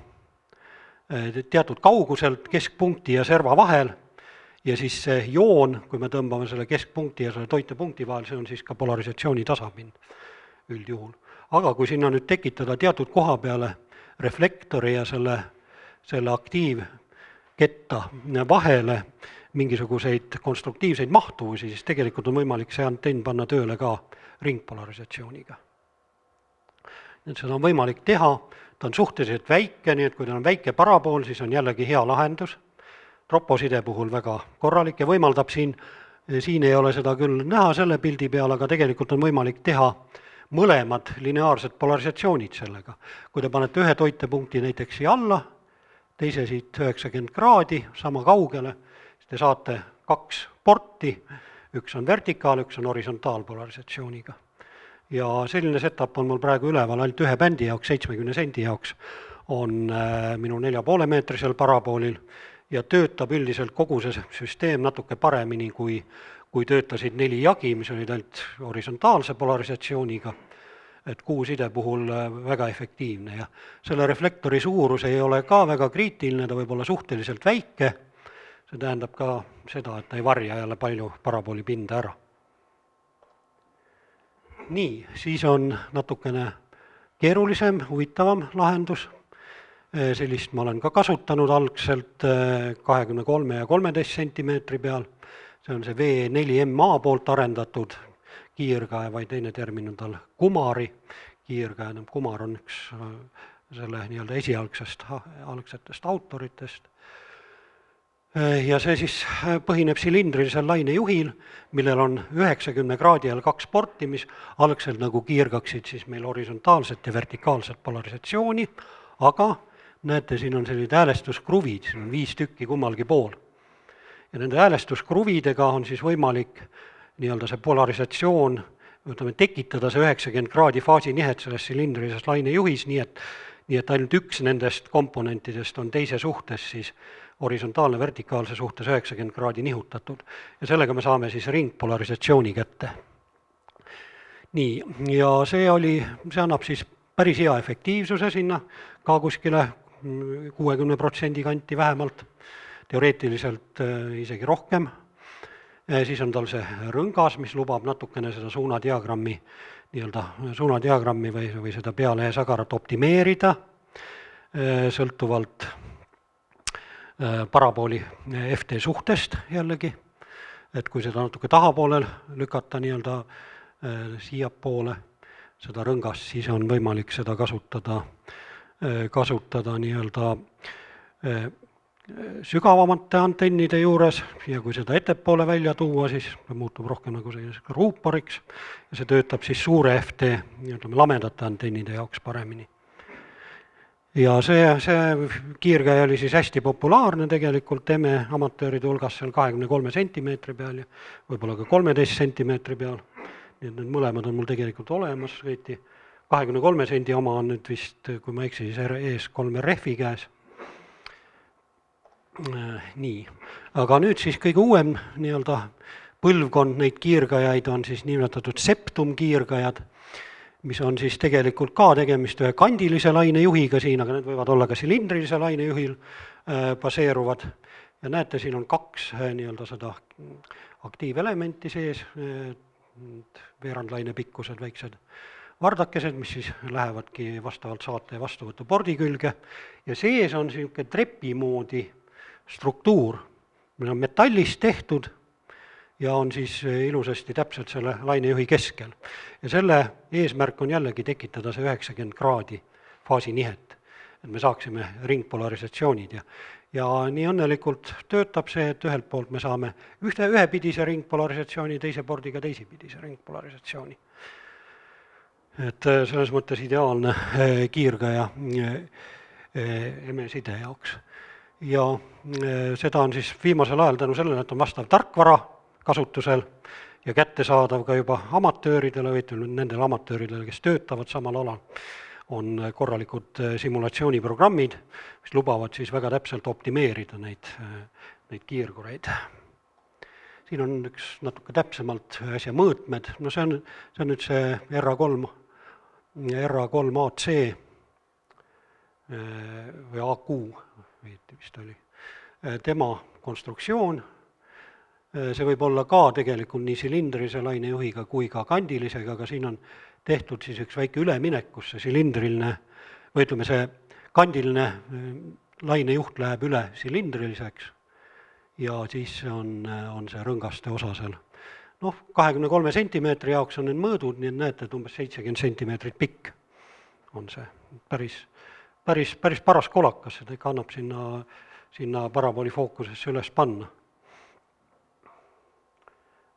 teatud kauguselt keskpunkti ja serva vahel ja siis see joon, kui me tõmbame selle keskpunkti ja selle toitepunkti vahel, see on siis ka polarisatsiooni tasapind üldjuhul. Aga kui sinna nüüd tekitada teatud koha peale reflektori ja selle aktiivketta vahele mingisuguseid konstruktiivseid mahtuvusi, siis tegelikult on võimalik see antenn panna tööle ka ringpolarisatsiooniga. Seda on võimalik teha, ta on suhteliselt väike, nii et kui ta on väike parabool, siis on jällegi hea lahendus. Troposide puhul väga korralik ja võimaldab siin ei ole seda küll näha selle pildi peal, aga tegelikult on võimalik teha mõlemad lineaarsed polarisatsioonid sellega. Kui te panete ühe toitepunkti näiteks siia alla, teise siit 90 kraadi, sama kaugele, siis te saate 2 porti, üks on vertikaal, üks on horisontaalpolarisatsiooniga. Ja selline setup on mul praegu üleval ainult ühe bändi jaoks, 70 sendi jaoks, on minu 4,5 meetrisel paraboolil ja töötab üldiselt kogu see süsteem natuke paremini, kui töötasid 4 jagi, mis olid ainult horisontaalse polarisatsiooniga, et kuuside puhul väga efektiivne ja selle reflektori suurus ei ole ka väga kriitiline, ta võib olla suhteliselt väike, see tähendab ka seda, et ta ei varja jälle palju parabooli pinda ära. Nii, siis on natukene keerulisem, huvitavam lahendus. Sellist ma olen ka kasutanud algselt 23 ja 13 sentimeetri peal. See on see V4MA poolt arendatud kiirgae, vai teine termin on tal kumari kiirgae. Kumar on üks selle nii-öelda esialgsetest autoritest. Ja see siis põhineb silindrilisel lainejuhil, millel on 90 kraadi all 2 porti, mis algselt nagu kiirgaksid siis meil horisontaalset ja vertikaalset polarisatsiooni, aga näete, siin on sellised häälestuskruvid, siin on 5 tükki kummalgi pool. Ja nende häälestuskruvidega on siis võimalik nii-öelda see polarisatsioon, tekitada see 90 kraadi faasinihet selles silindrilises lainejuhis, nii et ainult üks nendest komponentidest on teise suhtes siis horisontaalne vertikaalse suhtes 90 kraadi nihutatud. Ja sellega me saame siis ringpolarisatsiooni kätte. Nii, ja see annab siis päris hea efektiivsuse sinna, ka kuskile 60% kanti vähemalt, teoreetiliselt isegi rohkem. Siis on tal see rõngas, mis lubab natukene seda suunadiagrammi või seda pealehe sagarat optimeerida, sõltuvalt parabooli FT suhtest jällegi, et kui seda natuke tahapoolel lükata nii-öelda siiapoole seda rõngast, siis on võimalik seda kasutada nii-öelda sügavamate antennide juures ja kui seda ettepoole välja tuua, siis muutub rohkem nagu selliseks ruuporiks ja see töötab siis suure FT lamedate antennide jaoks paremini. Ja see kiirgae oli siis hästi populaarne tegelikult EME amatööride hulgas seal 23 sentimeetri peal ja võib-olla ka 13 sentimeetri peal. Nii et need mõlemad on mul tegelikult olemas, 23 sendi oma on nüüd vist, kui ma eksi, siis ES3 RF-i käes. Nii, aga nüüd siis kõige uuem nii-öelda põlvkond neid kiirgajaid on siis nimetatud septum kiirgajad, mis on siis tegelikult ka tegemist ühe kandilise lainejuhiga siin, aga need võivad olla ka silindrilise lainejuhil baseeruvad. ja näete, siin on 2 nii-öelda seda aktiivelementi sees, veerandlaine pikkused väiksed vardakesed, mis siis lähevadki vastavalt saate ja vastuvõtupordi külge ja sees on niisugune trepi moodi struktuur, mis on metallist tehtud ja on siis ilusasti täpselt selle lainejuhi keskel. Ja selle eesmärk on jällegi tekitada see 90 kraadi faasinihet, et me saaksime ringpolarisatsioonid ja nii õnnelikult töötab see, et ühelt poolt me saame ühepidise ringpolarisatsiooni, teise pordiga teisipidise ringpolarisatsiooni. Et selles mõttes ideaalne kiirgaja emeside jaoks. Ja seda on siis viimasel ajal tänu sellele, et on vastav tarkvara kasutusel ja kättesaadav ka juba amatööridele või nendele amatööridele, kes töötavad samal alal, on korralikud simulatsiooniprogrammid, mis lubavad siis väga täpselt optimeerida neid kiirgureid. Siin on üks natuke täpsemalt äsja mõõtmed, no see on nüüd see RA3AC või AQ, vist oli, tema konstruktsioon. See võib olla ka tegelikult nii silindrilise lainejuhiga kui ka kandilisega, aga siin on tehtud siis üks väike üleminek, kus see silindriline, või ütleme, see kandiline lainejuht läheb üle silindriliseks ja siis on see rõngaste osa seal. 23 sentimeetri jaoks on need mõõdud, nii et näete, et umbes 70 sentimeetrit pikk on see. Päris paras kolakas, seda ikka annab sinna parabooli fookusesse üles panna.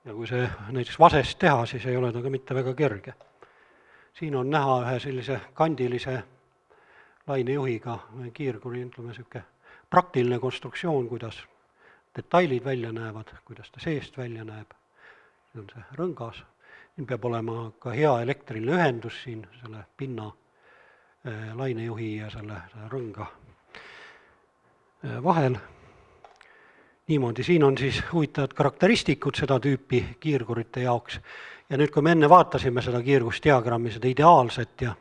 Ja kui see näiteks vasest teha, siis ei ole ta ka mitte väga kerge. Siin on näha ühe sellise kandilise lainejuhiga kiirguri, ütleme niisugune praktiline konstruktsioon, kuidas detailid välja näevad, kuidas ta seest välja näeb. See on see rõngas. Siin peab olema ka hea elektriline ühendus siin selle pinna lainejuhi ja selle rõnga vahel. Niimoodi, siin on siis huvitavad karakteristikud seda tüüpi kiirgurite jaoks. Ja nüüd, kui me enne vaatasime seda kiirgusdiagrammi, seda ideaalset ja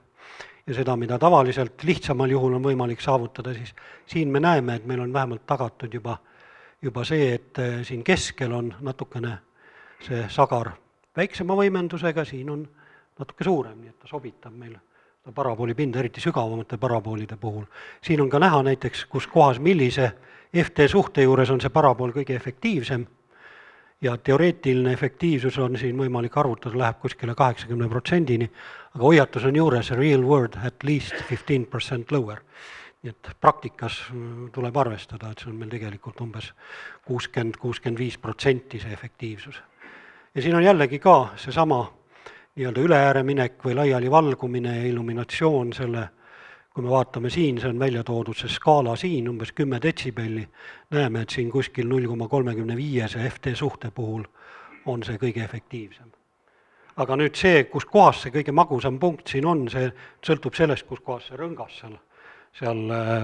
seda, mida tavaliselt lihtsamal juhul on võimalik saavutada, siis siin me näeme, et meil on vähemalt tagatud juba see, et siin keskel on natukene see sagar väiksema võimendusega, siin on natuke suurem, nii et ta sobitab meil paraboolipinda, eriti sügavamate paraboolide puhul. Siin on ka näha näiteks, kus kohas millise FT suhte juures on see parabool kõige efektiivsem ja teoreetiline efektiivsus on siin võimalik arvutada, läheb kuskile 80%-ni, aga hoiatus on juures real world at least 15% lower. Nii et praktikas tuleb arvestada, et see on meil tegelikult umbes 60-65% see efektiivsus. Ja siin on jällegi ka seesama nii-öelda üleääreminek või laiali valgumine ja illuminatsioon selle, kui me vaatame siin, see on välja toodud see skaala siin, umbes 10 detsibelli, näeme, et siin kuskil 0,35 FT suhte puhul on see kõige efektiivsem. Aga nüüd see, kus kohas see kõige magusam punkt siin on, see sõltub sellest, kus kohas see rõngas seal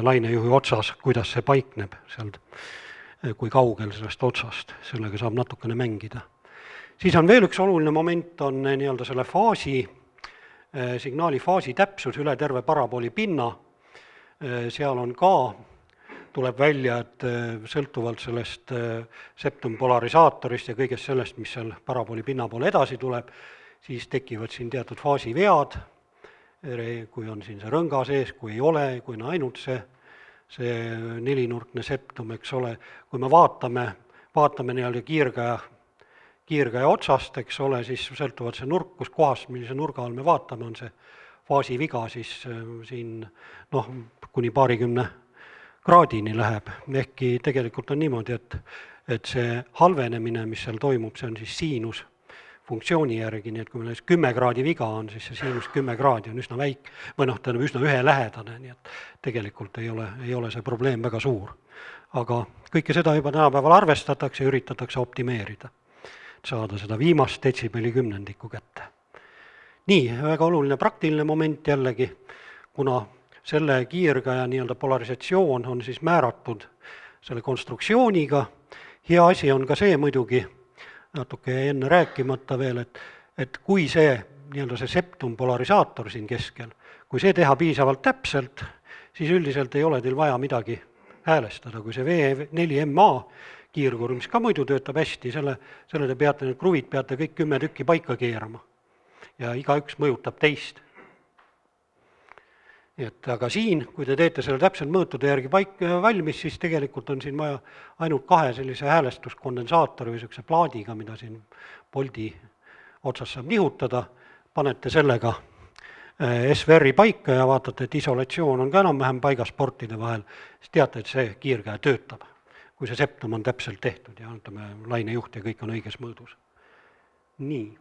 lainejuhi otsas, kuidas see paikneb sealt, kui kaugel sellest otsast, sellega saab natukene mängida. Siis on veel üks oluline moment, on nii-öelda selle signaali faasi täpsus üle terve parabooli pinna. Seal on ka, tuleb välja, et sõltuvalt sellest septumpolarisaatorist ja kõigest sellest, mis seal parabooli pinna poole edasi tuleb, siis tekivad siin teatud faasivead, kui on siin see rõnga sees, kui ei ole, kui on ainult see nelinurkne septum, eks ole. Kui me vaatame nii-öelda kiirgaja otsast, eks ole, siis sõltuvad see nurk, kus kohas, millise nurga all me vaatame, on see faasiviga, siis siin kuni paarikümne kraadini läheb. Ehkki tegelikult on niimoodi, et see halvenemine, mis seal toimub, see on siis siinus funktsiooni järgi, nii et kui meil 10 kraadi viga on, siis see siinus 10 kraadi on üsna väike, või tähendab üsna ühelähedane, nii et tegelikult ei ole see probleem väga suur. Aga kõike seda juba tänapäeval arvestatakse ja üritatakse optimeerida, saada seda viimast detsibeli kümnendikku kätte. Nii, väga oluline praktiline moment jällegi, kuna selle kiirgaja nii-öelda polarisatsioon on siis määratud selle konstruktsiooniga. Hea asi on ka see muidugi, natuke enne rääkimata veel, et kui see nii-öelda see septum polarisaator siin keskel, kui see teha piisavalt täpselt, siis üldiselt ei ole teil vaja midagi häälestada, kui see V4MA kiirkur, mis ka muidu töötab hästi, selle te peate, need kruvid peate kõik 10 tükki paika keerama. Ja igaüks mõjutab teist. Et aga siin, kui te teete selle täpselt mõõtude järgi valmis, siis tegelikult on siin vaja ainult 2 sellise häälestuskondensaatori või sellise plaadiga, mida siin poldi otsas saab nihutada, panete sellega SVR-i paika ja vaatate, et isolatsioon on ka enam-vähem paigas portide vahel, siis teate, et see kiirkäe töötab, kui see septum on täpselt tehtud ja lainejuht ja kõik on õiges mõõdus. Nii,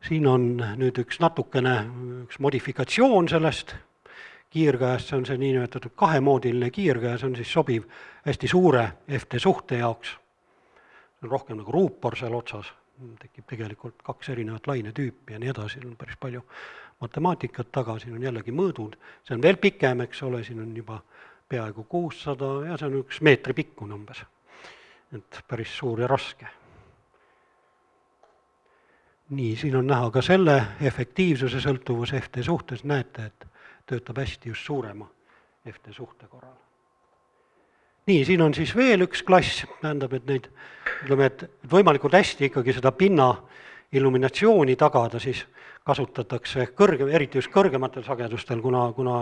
siin on nüüd üks modifikatsioon sellest kiirkäest, see on see niinimetatud 2-moodiline kiirkäe, see on siis sobiv hästi suure FT suhte jaoks. See on rohkem nagu ruupor seal otsas, tekib tegelikult 2 erinevat lainetüüpi ja nii edasi, on päris palju matemaatikat taga, siin on jällegi mõõdud, see on veel pikem, eks ole, siin on juba peaaegu 600 ja see on 1 meetri pikkune umbes. Et päris suur ja raske. Nii, siin on näha ka selle efektiivsuse sõltuvus FT suhtes, näete, et töötab hästi just suurema FT suhte korral. Nii, siin on siis veel üks klass, tähendab, et neid, ütleme, et võimalikult hästi ikkagi seda pinna illuminatsiooni tagada, siis kasutatakse eriti just kõrgematel sagedustel, kuna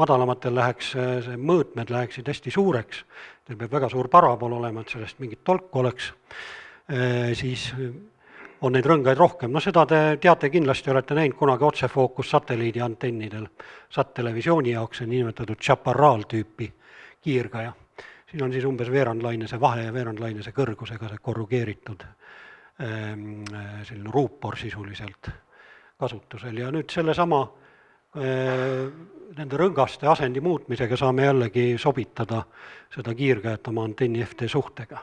madalamatel see mõõtmed läheksid hästi suureks, teil peab väga suur parabool olema, et sellest mingit tolku oleks, siis on neid rõngaid rohkem. No seda te teate kindlasti, olete näinud kunagi otsefookus satelliidi antennidel, SAT-televisiooni jaoks see niinimetatud chaparral-tüüpi kiirgaja. Siin on siis umbes veerandlainese vahe ja veerandlainese kõrgusega see korrugeeritud selline ruupor sisuliselt kasutusel. Ja nüüd sellesama nende rõngaste asendi muutmisega saame jällegi sobitada seda kiirgajat oma antenni FT suhtega.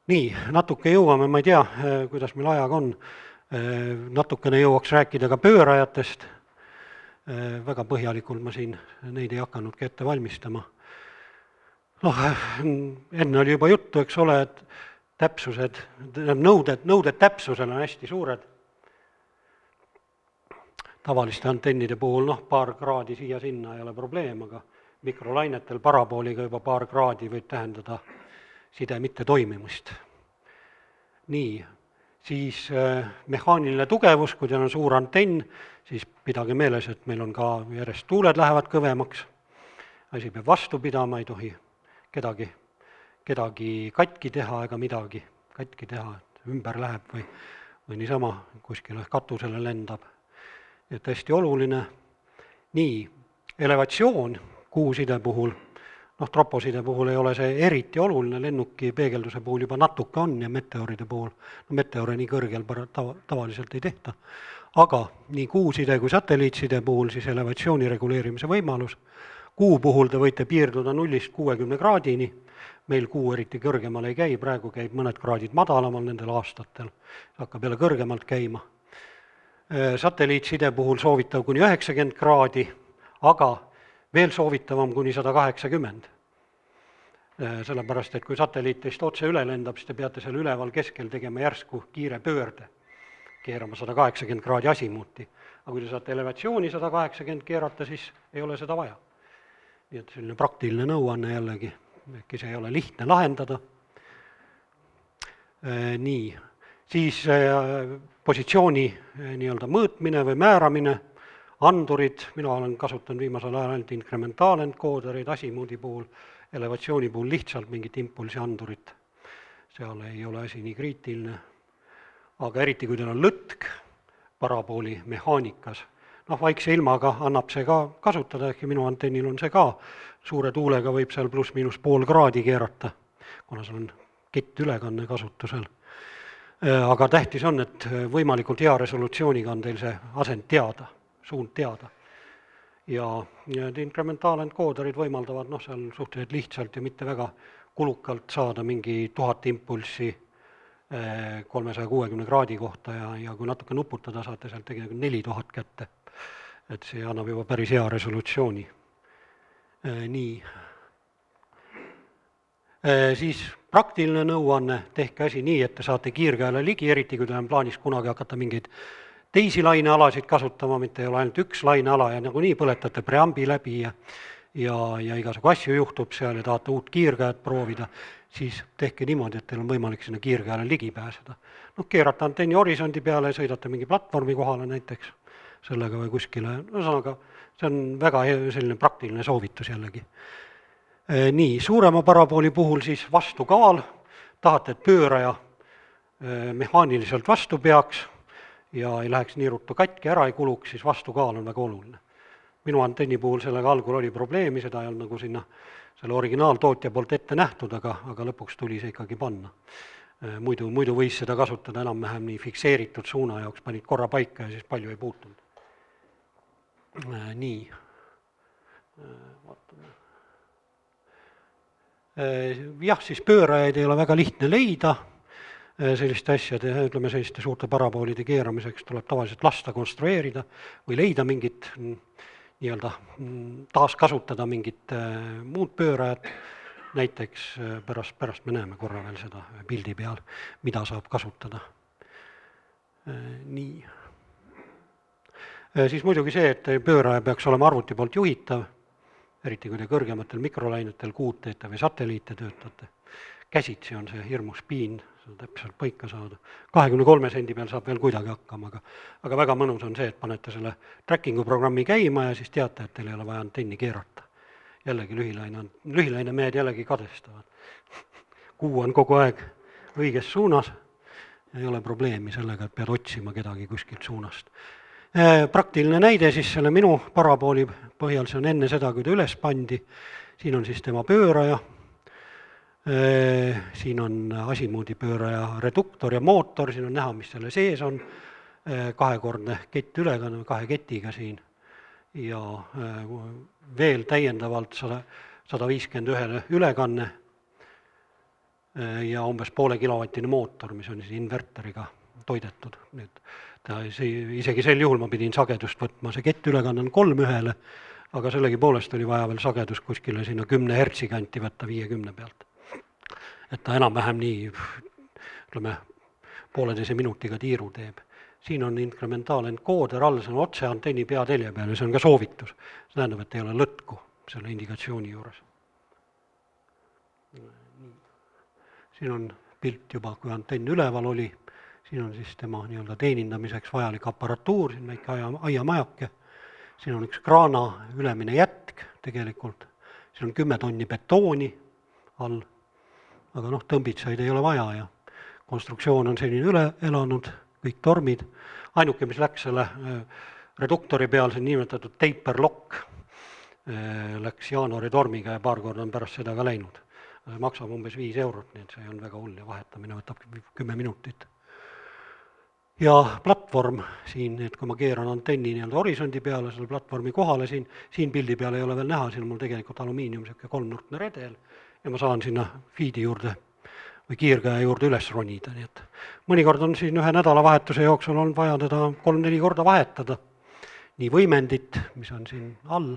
Nii, natuke jõuame, ma ei tea, kuidas meil ajaga on, natukene jõuaks rääkida ka pöörajatest, väga põhjalikult ma siin neid ei hakanudki ette valmistama. Enne oli juba juttu, eks ole, et täpsused, nõuded täpsusel on hästi suured. Tavaliste antennide puhul, paar kraadi siia-sinna ei ole probleem, aga mikrolainetel parabooliga juba paar kraadi võib tähendada side mitte toimimist. Nii, siis mehaaniline tugevus, kui teil on suur antenn, siis pidage meeles, et meil on ka järjest tuuled lähevad kõvemaks, asi peab vastu pidama, ei tohi kedagi katki teha ega midagi katki teha, et ümber läheb või niisama kuskile katusele lendab. Et hästi oluline. Nii, elevatsioon kuuside puhul, troposide puhul ei ole see eriti oluline, lennuki peegelduse puhul juba natuke on ja meteoride puhul, meteore nii kõrgel tavaliselt ei tehta, aga nii kuuside kui satelliitside puhul siis elevatsiooni reguleerimise võimalus. Kuu puhul te võite piirduda 0-60 kraadini, meil kuu eriti kõrgemal ei käi, praegu käib mõned kraadid madalamal nendel aastatel, hakkab jälle kõrgemalt käima. Satelliitside puhul soovitav kuni 90 kraadi, aga veel soovitavam kuni 180. Sellepärast, et kui satelliit teist otse üle lendab, siis te peate seal üleval keskel tegema järsku kiire pöörde, keerama 180 kraadi asimuuti. Aga kui te saate elevatsiooni 180 keerata, siis ei ole seda vaja. Nii et selline praktiline nõuanne jällegi, äkki see ei ole lihtne lahendada. Nii, siis positsiooni nii-öelda mõõtmine või määramine, andurid, mina olen kasutanud viimasel ajal ainult inkrementaalendkoodereid asimuudi puhul, elevatsiooni puhul lihtsalt mingit impulsi andurit. Seal ei ole asi nii kriitiline. Aga eriti, kui teil on lõtk parabooli mehaanikas, vaikse ilmaga annab see ka kasutada, ehkki minu antennil on see ka, suure tuulega võib seal pluss-miinus pool kraadi keerata, kuna seal on kettülekanne kasutusel. Aga tähtis on, et võimalikult hea resolutsiooniga on teil see asend teada, suund teada. Ja inkrementaalendkooderid võimaldavad seal suhteliselt lihtsalt ja mitte väga kulukalt saada mingi 1000 impulssi 360 kraadi kohta ja kui natuke nuputada, saate sealt tegelikult 4000 kätte. Et see annab juba päris hea resolutsiooni. Nii. Siis praktiline nõuanne, tehke asi nii, et te saate kiirkäele ligi, eriti kui teil on plaanis kunagi hakata mingeid teisi lainealasid kasutama, mitte ei ole ainult üks laineala ja nagunii põletate preambi läbi ja ja igasugu asju juhtub seal ja tahate uut kiirkäed proovida, siis tehke niimoodi, et teil on võimalik sinna kiirkäele ligi pääseda. Noh, keerate antenni horisondi peale ja sõidate mingi platvormi kohale näiteks sellega või kuskile, ühesõnaga see on väga selline praktiline soovitus jällegi. Nii, suurema parabooli puhul siis vastukaal, tahate, et pööraja mehaaniliselt vastu peaks ja ei läheks nii ruttu katki, ära ei kuluks, siis vastukaal on väga oluline. Minu antenni puhul sellega algul oli probleemi, seda ei olnud nagu sinna selle originaaltootja poolt ette nähtud, aga lõpuks tuli see ikkagi panna. Muidu võis seda kasutada enam-vähem nii fikseeritud suuna jaoks, panid korra paika ja siis palju ei puutunud. Nii. Jah, siis pöörajaid ei ole väga lihtne leida, selliste asjade, ütleme selliste suurte paraboolide keeramiseks tuleb tavaliselt lasta konstrueerida või leida mingit nii-öelda taaskasutada mingit muud pöörajat, näiteks pärast me näeme korra veel seda pildi peal, mida saab kasutada. Nii. Siis muidugi see, et pööraja peaks olema arvuti poolt juhitav, eriti kui te kõrgematel mikrolainetel kuud teete või satelliite töötate. Käsitsi on see hirmus piin, seda täpselt paika saada. 23 sendi peal saab veel kuidagi hakkama, aga väga mõnus on see, et panete selle trackingu programmi käima ja siis teate, et teil ei ole vaja antenni keerata. Jällegi lühilaine mehed jällegi kadestavad. Kuu on kogu aeg õiges suunas, ei ole probleemi sellega, et pead otsima kedagi kuskilt suunast. Praktiline näide siis selle minu parabooli põhjal, see on enne seda, kui ta üles pandi. Siin on siis tema pööraja, siin on asimoodi pööraja reduktor ja mootor, siin on näha, mis selle sees on, kahekordne kettülekanne, 2 ketiga siin ja veel täiendavalt 151 ülekanne ja umbes 0,5 kilovatine mootor, mis on siis inverteriga toidetud. Isegi sel juhul ma pidin sagedust võtma, see kettülekanne on 3:1, aga sellegipoolest oli vaja veel sagedust kuskile sinna 10 hertsi kanti võtta 50 pealt. Et ta enam-vähem nii, ütleme, 1,5 minutiga tiiru teeb. Siin on inkrementaalentkooder all, see on otse antenni peatelje peal ja see on ka soovitus. See tähendab, et ei ole lõtku selle indikatsiooni juures. Siin on pilt juba, kui antenn üleval oli. Siin on siis tema nii-öelda teenindamiseks vajalik aparatuur, siin väike aiamajake. Siin on üks kraana ülemine jätk tegelikult. Siin on 10 tonni betooni all, aga tõmbitsaid ei ole vaja ja konstruktsioon on selline üle elanud, kõik tormid. Ainuke, mis läks selle reduktori peal, see nimetatud taper lock, läks jaanuari tormiga ja paar korda on pärast seda ka läinud. Maksab umbes 5 €, nii et see on väga hull ja vahetamine võtab 10 minutit. Ja platvorm siin, et kui ma keeran antenni nii-öelda horisondi peale, selle platvormi kohale siin pildi peal ei ole veel näha, siin on mul tegelikult alumiinium, selline 3-nurkne redel ja ma saan sinna feedi juurde või kiirkäe juurde üles ronida. Nii et mõnikord on siin ühe nädalavahetuse jooksul olnud vaja teda 3-4 korda vahetada, nii võimendit, mis on siin all,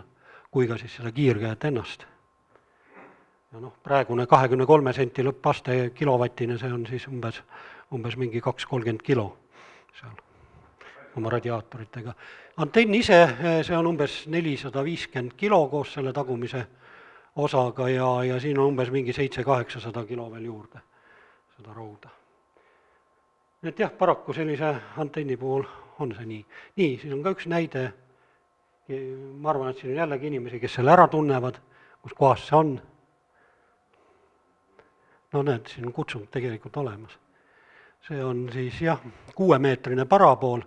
kui ka siis seda kiirkäet ennast. Ja praegune 23 senti lõppaste kilovatine, see on siis umbes mingi 2-30 kilo seal oma radiaatoritega. Antenn ise, see on umbes 450 kilo koos selle tagumise osaga ja siin on umbes mingi 700-800 kilo veel juurde seda rauda. Nii et jah, paraku sellise antenni puhul on see nii. Nii, siis on ka üks näide. Ma arvan, et siin on jällegi inimesi, kes selle ära tunnevad, kus kohas see on. Näed, siin on kutsung tegelikult olemas. See on siis 6-meetrine parabool.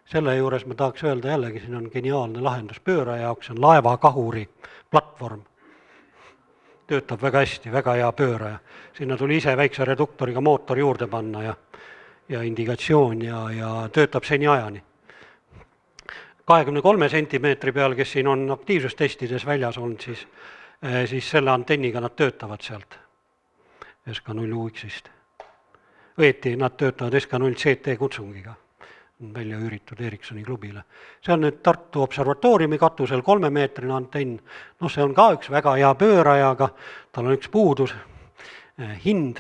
Selle juures ma tahaks öelda jällegi, siin on geniaalne lahendus pööraja jaoks, see on laevakahuri platvorm. Töötab väga hästi, väga hea pööraja. Sinna tuli ise väikse reduktoriga mootor juurde panna ja indikatsioon ja töötab seni ajani. 23 sentimeetri peal, kes siin on aktiivsustestides väljas olnud, siis selle antenniga nad töötavad sealt SK0UX-ist. Õieti nad töötavad SK0CT kutsungiga, välja üüritud Ericssoni klubile. See on nüüd Tartu observatooriumi katusel 3-meetrine antenn. See on ka üks väga hea pööraja, aga tal on üks puudus, hind.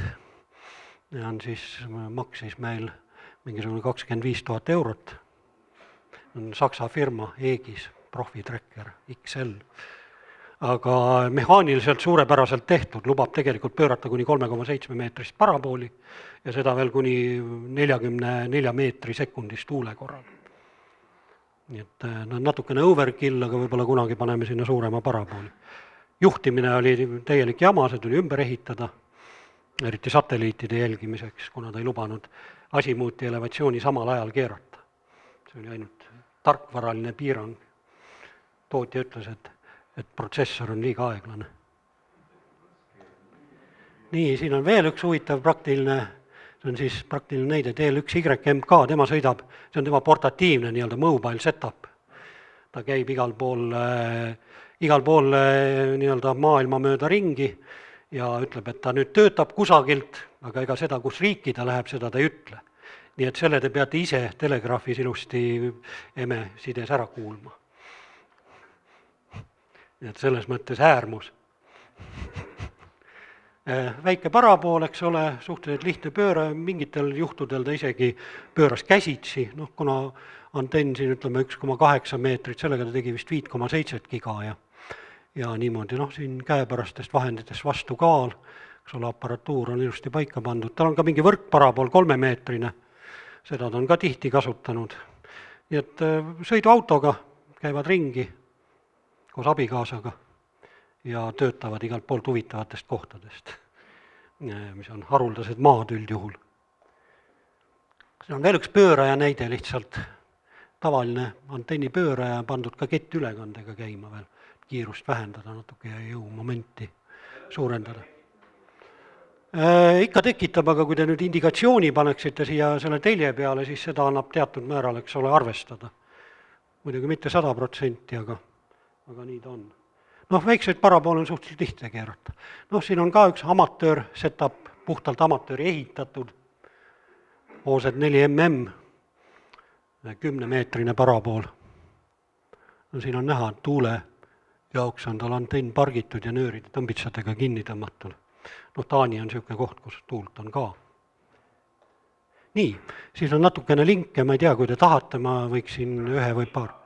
On siis maksis meil mingisugune 25 000 €. On Saksa firma Egis, Profi Tracker XL. aga mehaaniliselt suurepäraselt tehtud, lubab tegelikult pöörata kuni 3,7 meetrist parabooli ja seda veel kuni 44 meetri sekundis tuule korral. Nii et natukene overkill, aga võib-olla kunagi paneme sinna suurema parabooli. Juhtimine oli täielik jama, see tuli ümber ehitada, eriti satelliitide jälgimiseks, kuna ta ei lubanud asimuuti elevatsiooni samal ajal keerata. See oli ainult tarkvaraline piirang. Tootja ütles, et protsessor on liiga aeglane. Nii, siin on veel üks huvitav praktiline, see on siis praktiline näide, TL1YMK, tema sõidab, see on tema portatiivne nii-öelda mobile setup. Ta käib igal pool nii-öelda maailma mööda ringi ja ütleb, et ta nüüd töötab kusagilt, aga ega seda, kus riiki ta läheb, seda ta ei ütle. Nii et selle te peate ise telegraafis ilusti sides ära kuulma. Nii et selles mõttes äärmus. Väike parabool, eks ole, suhteliselt lihtne pööre, mingitel juhtudel ta isegi pööras käsitsi, kuna antenn siin ütleme 1,8 meetrit, sellega ta tegi vist 5,7 giga ja niimoodi, siin käepärastest vahenditest vastu kaal, eks ole, aparatuur on ilusti paika pandud, tal on ka mingi võrkparabool 3-meetrine, seda ta on ka tihti kasutanud. Nii et sõiduautoga käivad ringi koos abikaasaga ja töötavad igalt poolt huvitavatest kohtadest, mis on haruldased maad üldjuhul. See on veel üks pööraja näide lihtsalt, tavaline antenni pööraja pandud ka kettülekandega käima veel, kiirust vähendada natuke ja jõumomenti suurendada. Ikka tekitab, aga kui te nüüd indikatsiooni paneksite siia selle telje peale, siis seda annab teatud määral, eks ole, arvestada. Muidugi mitte 100%, aga nii ta on. Väikseid paraboole on suhteliselt lihtne keerata. Siin on ka üks amatöör setup, puhtalt amatööri ehitatud, OZ4MM, 10-meetrine parabool. Siin on näha, et tuule jaoks on tal antenn pargitud ja nööride tõmbitsadega kinni tõmmatud. Taani on niisugune koht, kus tuult on ka. Nii, siis on natukene linke, ma ei tea, kui te tahate, ma võiksin ühe või paar.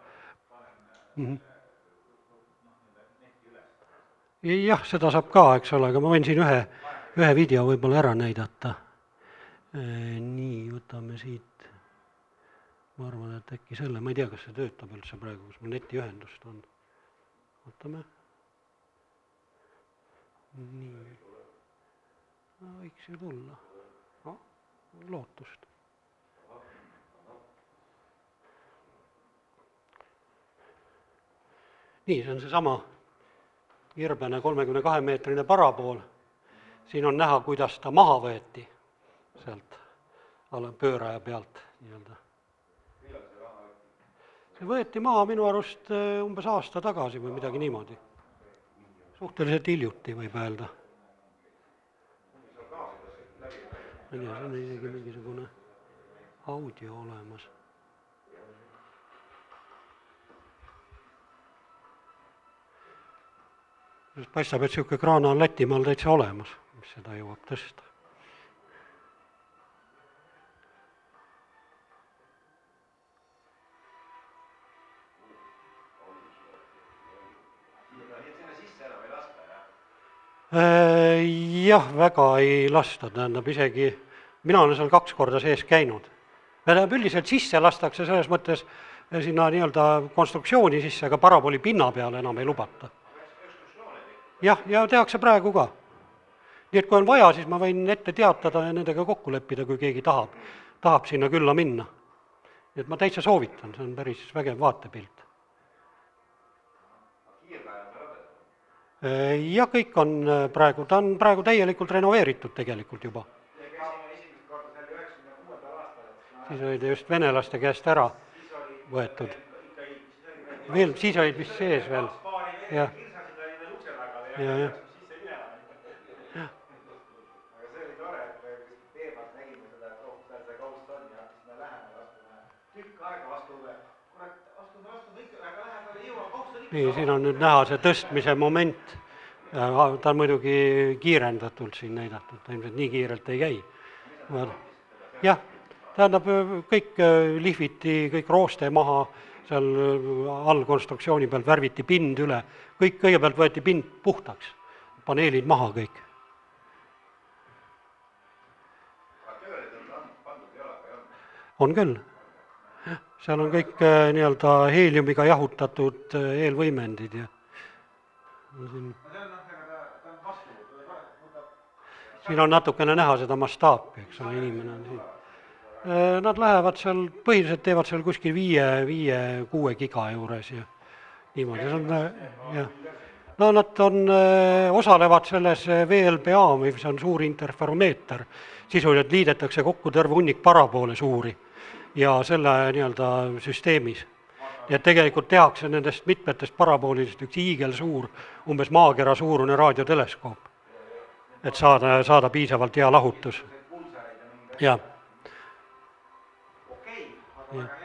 Jah, seda saab ka, eks ole, aga ma võin siin ühe video võib-olla ära näidata. Nii, võtame siit. Ma arvan, et äkki selle, ma ei tea, kas see töötab üldse praegu, kus mul netiühendust on. Võtame. Nii. Võiks ju tulla. Lootust. Nii, see on see sama irbene 32-meetrine parabool. Siin on näha, kuidas ta maha võeti sealt pööraja pealt. See võeti maha minu arust umbes aasta tagasi või midagi niimoodi. Suhteliselt hiljuti võib öelda. See on isegi mingisugune audio olemas. Paistab, et niisugune kraana on Lätimaal täitsa olemas, mis seda jõuab tõsta. Jah, väga ei lasta, tähendab isegi, mina olen seal 2 korda sees käinud. Tähendab, üldiselt sisse lastakse selles mõttes sinna nii-öelda konstruktsiooni sisse, aga parabooli pinna peale enam ei lubata. Jah, ja tehakse praegu ka. Nii et kui on vaja, siis ma võin ette teatada ja nendega kokku leppida, kui keegi tahab sinna külla minna. Nii et ma täitsa soovitan, see on päris vägev vaatepilt. Ja kõik on praegu, ta on praegu täielikult renoveeritud tegelikult juba. Siis olid just venelaste käest ära võetud. Veel, siis olid vist sees veel. Jah. Ja. Aga see oli tore, et teemalt nägime seda, et see kaust on ja siis me läheme vastu tükk aega vastume ikka, aga läheme jõuab kaust on ikka. Nii, siin on nüüd näha see tõstmise moment. Ta on muidugi kiirendatult siin näidatud, ta ilmselt nii kiirelt ei käi. Jah, tähendab, kõik lihviti, kõik rooste maha, seal all konstruktsiooni peal värviti pind üle, kõik kõigepealt võeti pind puhtaks, paneelid maha kõik. aga tööle on pandud ei ole, või on? On küll. Seal on kõik nii-öelda heeliumiga jahutatud eelvõimendid ja siin... no see on ega ta on vastu, siin on natukene näha seda mastaapi, eks ole, inimene on siin. Nad lähevad seal, põhiliselt teevad seal kuskil 5-6 giga juures ja niimoodi, see on, jah. No nad osalevad selles VLBA, mis on suur interferomeeter, sisuliselt liidetakse kokku terve hunnik paraboole suuri ja selle nii-öelda süsteemis. Ja tegelikult tehakse nendest mitmetest paraboolidest üks hiigelsuur, umbes maakera suurune raadioteleskoop, et saada piisavalt hea lahutus. Jah. okei, aga väga hea.